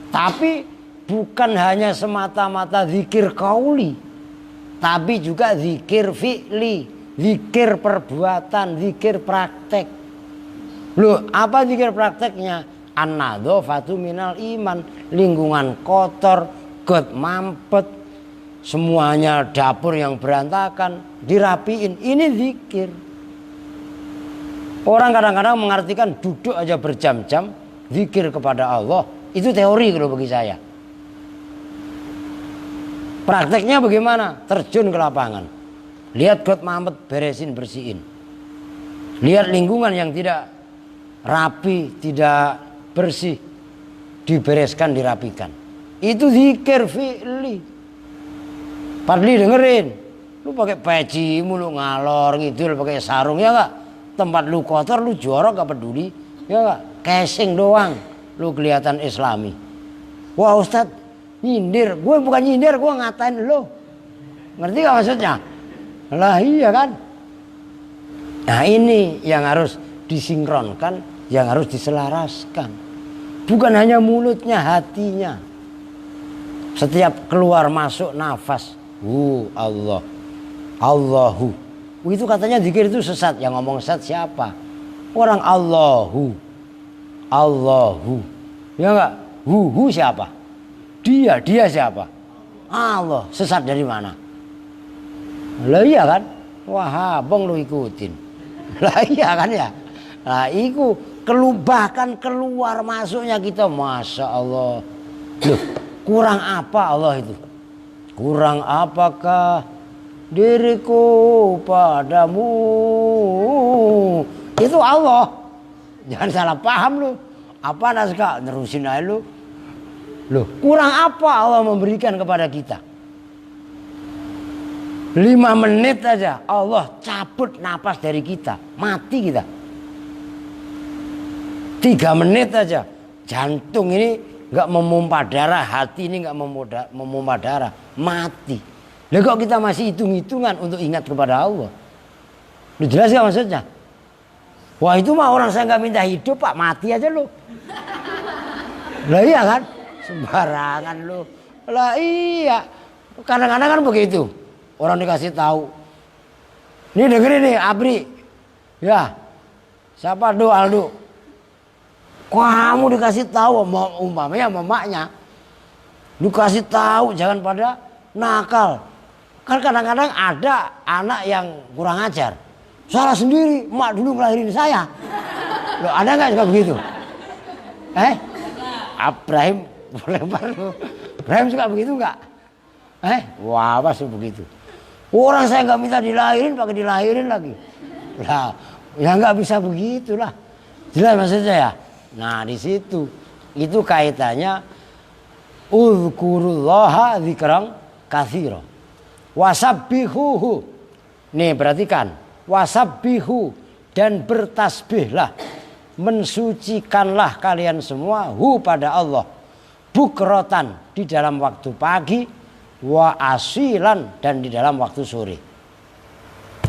Tapi bukan hanya semata-mata zikir qauli, tapi juga zikir fi'li, zikir perbuatan, zikir praktek. Loh, apa zikir prakteknya? An-nadzafatu minal iman, lingkungan kotor, got mampet, semuanya dapur yang berantakan dirapiin. Ini zikir. Orang kadang-kadang mengartikan duduk aja berjam-jam zikir kepada Allah. Itu teori kalau bagi saya. Prakteknya bagaimana? Terjun ke lapangan. Lihat got mampet, beresin, bersihin. Lihat lingkungan yang tidak rapi, tidak bersih, dibereskan, dirapikan. Itu zikir fi'li. Padli dengerin. Lu pakai peci, lu ngalor gitu, lu pakai sarung, ya enggak? Tempat lu kotor, lu jorok, gak peduli, ya enggak? Casing doang, lu kelihatan islami. Wah Ustadz, nyindir. Gue bukan nyindir, gue ngatain lu. Ngerti gak maksudnya? Lah iya kan? Nah ini yang harus disinkronkan, yang harus diselaraskan. Bukan hanya mulutnya, hatinya. Setiap keluar masuk nafas, Allah, Allahu. Itu katanya zikir itu sesat. Yang ngomong sesat siapa? Orang Allahu, Allahu, ya enggak? Hu siapa? Dia siapa? Allah. Sesat dari mana? Lah iya kan? Wah, abang lu ikutin. Lah iya kan ya? Lah itu bahkan keluar masuknya kita, masya Allah. Loh, kurang apa Allah itu? Kurang apakah diriku padamu? Itu Allah. Jangan salah paham lu. Apa naskah? Nerusin aja lu. Loh, kurang apa Allah memberikan kepada kita? 5 menit aja Allah cabut napas dari kita, mati kita. 3 menit aja jantung ini nggak memompa darah, hati ini nggak memompa darah, mati. Lah kok kita masih hitung-hitungan untuk ingat kepada Allah? Lu jelas gak maksudnya? Wah itu mah orang saya nggak minta hidup pak, mati aja lu. Lah iya kan? Sembarangan lu. Lah iya. Kadang-kadang kan begitu. Orang dikasih tahu. Nih dengerin nih Abri. Ya. Siapa do Aldo? Kamu dikasih tahu umpamanya mamanya. Lu kasih tahu jangan pada nakal. Kan kadang-kadang ada anak yang kurang ajar. Salah sendiri, emak dulu ngelahirin saya. Loh, ada nggak suka begitu? Ibrahim lempar lu. Ibrahim suka begitu nggak? Wah, pasti begitu. Orang saya nggak minta dilahirin, pakai dilahirin lagi. Lah, ya nggak bisa begitulah. Jelas maksudnya ya? Nah, di situ itu kaitannya uzkurullaha dzikran katsira. Wasabbihuhu. Nih, perhatikan. Wasabbihu dan bertasbihlah. Mensucikanlah kalian semua hu pada Allah. Bukrotan di dalam waktu pagi, wa asilan dan di dalam waktu sore.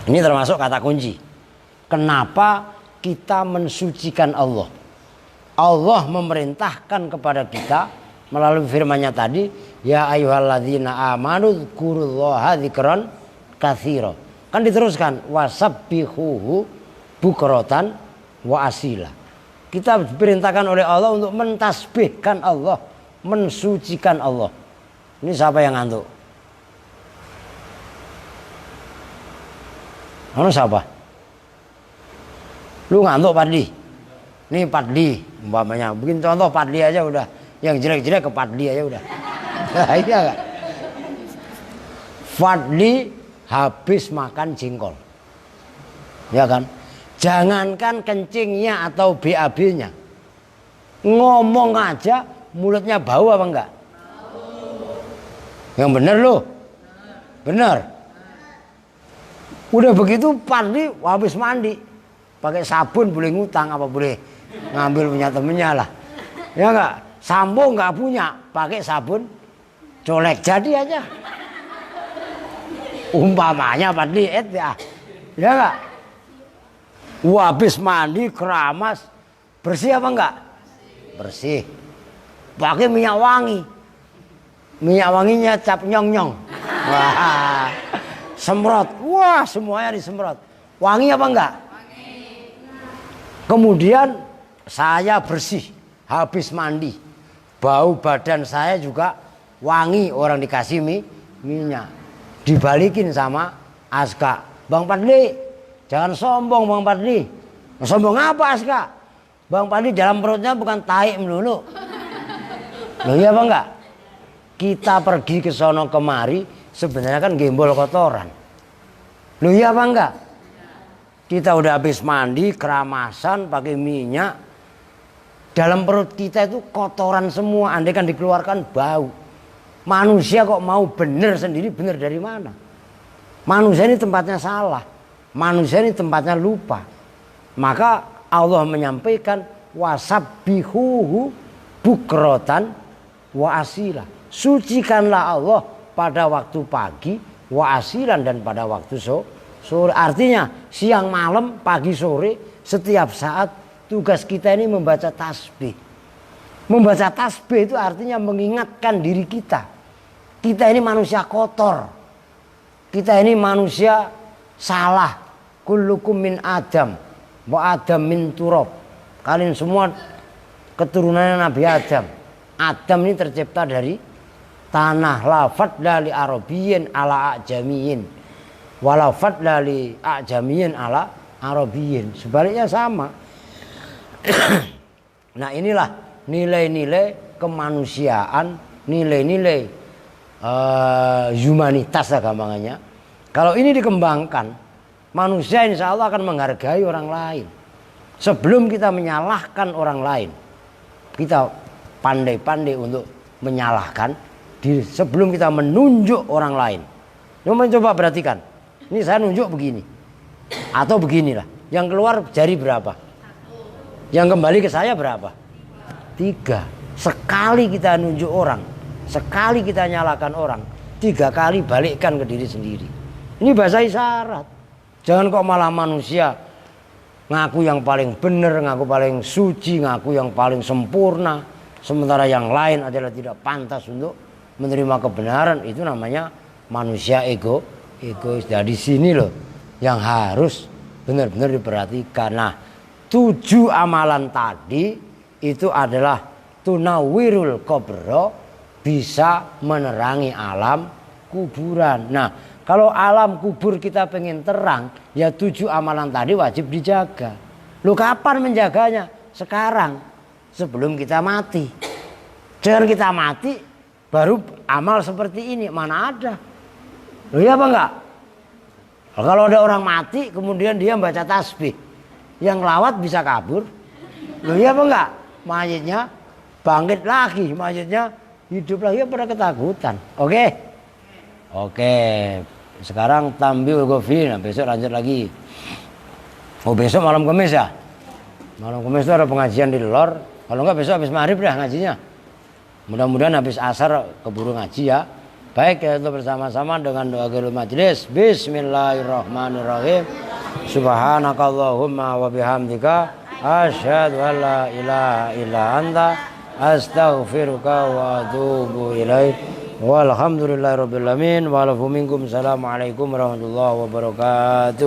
Ini termasuk kata kunci. Kenapa kita mensucikan Allah? Allah memerintahkan kepada kita melalui firman-Nya tadi, ya ayyuhalladzina amanu dzkurullaha dzikran katsira. Kan diteruskan wasabbihuhu bukratan wa asila. Kita diperintahkan oleh Allah untuk mentasbihkan Allah, mensucikan Allah. Ini siapa yang ngantuk? Anu siapa? Lu ngantuk Padli? Nih Padli umpamanya. Bikin contoh Padli aja udah. Yang jelek-jelek ke Padli aja udah. Iya gak? Padli habis makan jengkol. Ya kan? Jangankan kencingnya atau BAB-nya. Ngomong aja mulutnya bau apa enggak? Yang bener loh. Bener. Udah begitu Padli habis mandi. Pakai sabun boleh ngutang apa boleh ngambil punya temennya lah. Ya enggak? Sampo enggak punya, pakai sabun colek jadi aja. Umpamanya Padli ya. Ya enggak? Habis mandi keramas bersih apa enggak? Bersih. Pakai minyak wangi. Minyak wanginya cap nyong-nyong. Wah. Semprot. Wah, semuanya disemprot. Wangi apa enggak? Wangi. Kemudian saya bersih habis mandi. Bau badan saya juga wangi, orang dikasih minyak. Dibalikin sama Aska. Bang Padli, jangan sombong Bang Padli. Sombong apa Aska? Bang Padli dalam perutnya bukan tai melulu. Loh iya apa enggak? Kita pergi ke sono kemari sebenarnya kan gembol kotoran. Loh iya apa enggak? Kita udah habis mandi, keramasan, pakai minyak. Dalam perut kita itu kotoran semua, andai kan dikeluarkan bau. Manusia kok mau bener sendiri, bener dari mana? Manusia ini tempatnya salah. Manusia ini tempatnya lupa. Maka Allah menyampaikan wasabbihuhu bukrotan wa asila. Sucikanlah Allah pada waktu pagi, wa asilan dan pada waktu sore. Artinya siang malam, pagi sore, setiap saat tugas kita ini membaca tasbih. Membaca tasbih itu artinya mengingatkan diri kita. Kita ini manusia kotor. Kita ini manusia salah. Kullukum min Adam wa Adam min turab. Kalian semua keturunannya Nabi Adam. Adam ini tercipta dari tanah. La fadla li arabiyyin ala ajamiyyin. Wala fadla li ajamiyyin ala arabiyyin. Sebaliknya sama. Nah inilah nilai-nilai kemanusiaan, nilai-nilai humanitas lah gampangannya. Kalau ini dikembangkan, manusia insya Allah akan menghargai orang lain. Sebelum kita menyalahkan orang lain, kita pandai-pandai untuk menyalahkan diri. Sebelum kita menunjuk orang lain, coba perhatikan. Ini saya nunjuk begini, atau beginilah. Yang keluar jari berapa? Yang kembali ke saya berapa? 3. Sekali kita nunjuk orang, sekali kita nyalakan orang, 3 kali balikkan ke diri sendiri. Ini bahasa isyarat. Jangan kok malah manusia ngaku yang paling benar, ngaku paling suci, ngaku yang paling sempurna, sementara yang lain adalah tidak pantas untuk menerima kebenaran. Itu namanya manusia egois. Dari sini loh yang harus benar-benar diperhatikan. Nah, 7 amalan tadi itu adalah tunawirul kubro, bisa menerangi alam kuburan. Nah, kalau alam kubur kita pengen terang, ya 7 amalan tadi wajib dijaga. Lu kapan menjaganya? Sekarang, sebelum kita mati. Jangan kita mati baru amal seperti ini, mana ada? Loh iya apa enggak? Kalau ada orang mati kemudian dia baca tasbih, yang lawat bisa kabur? Loh iya apa enggak? Mayitnya bangkit lagi, mayitnya hidup lagi pada ketakutan. Oke? Oke. Sekarang Tambiul Gofi, nah besok lanjut lagi. Oh besok malam Kamis ya? Malam Kamis itu ada pengajian di Lor. Kalau enggak besok habis maghrib dah ngajinya. Mudah-mudahan habis asar keburu ngaji ya. Baik kita bersama-sama dengan doa geul majelis. Bismillahirrahmanirrahim. Subhanakallahumma wa bihamdika asyhadu an la ilaha illa anta astaghfiruka wa atubu ilaik. Walhamdulillahirabbil alamin. Wa lakum minkum. Assalamualaikum warahmatullahi wabarakatuh.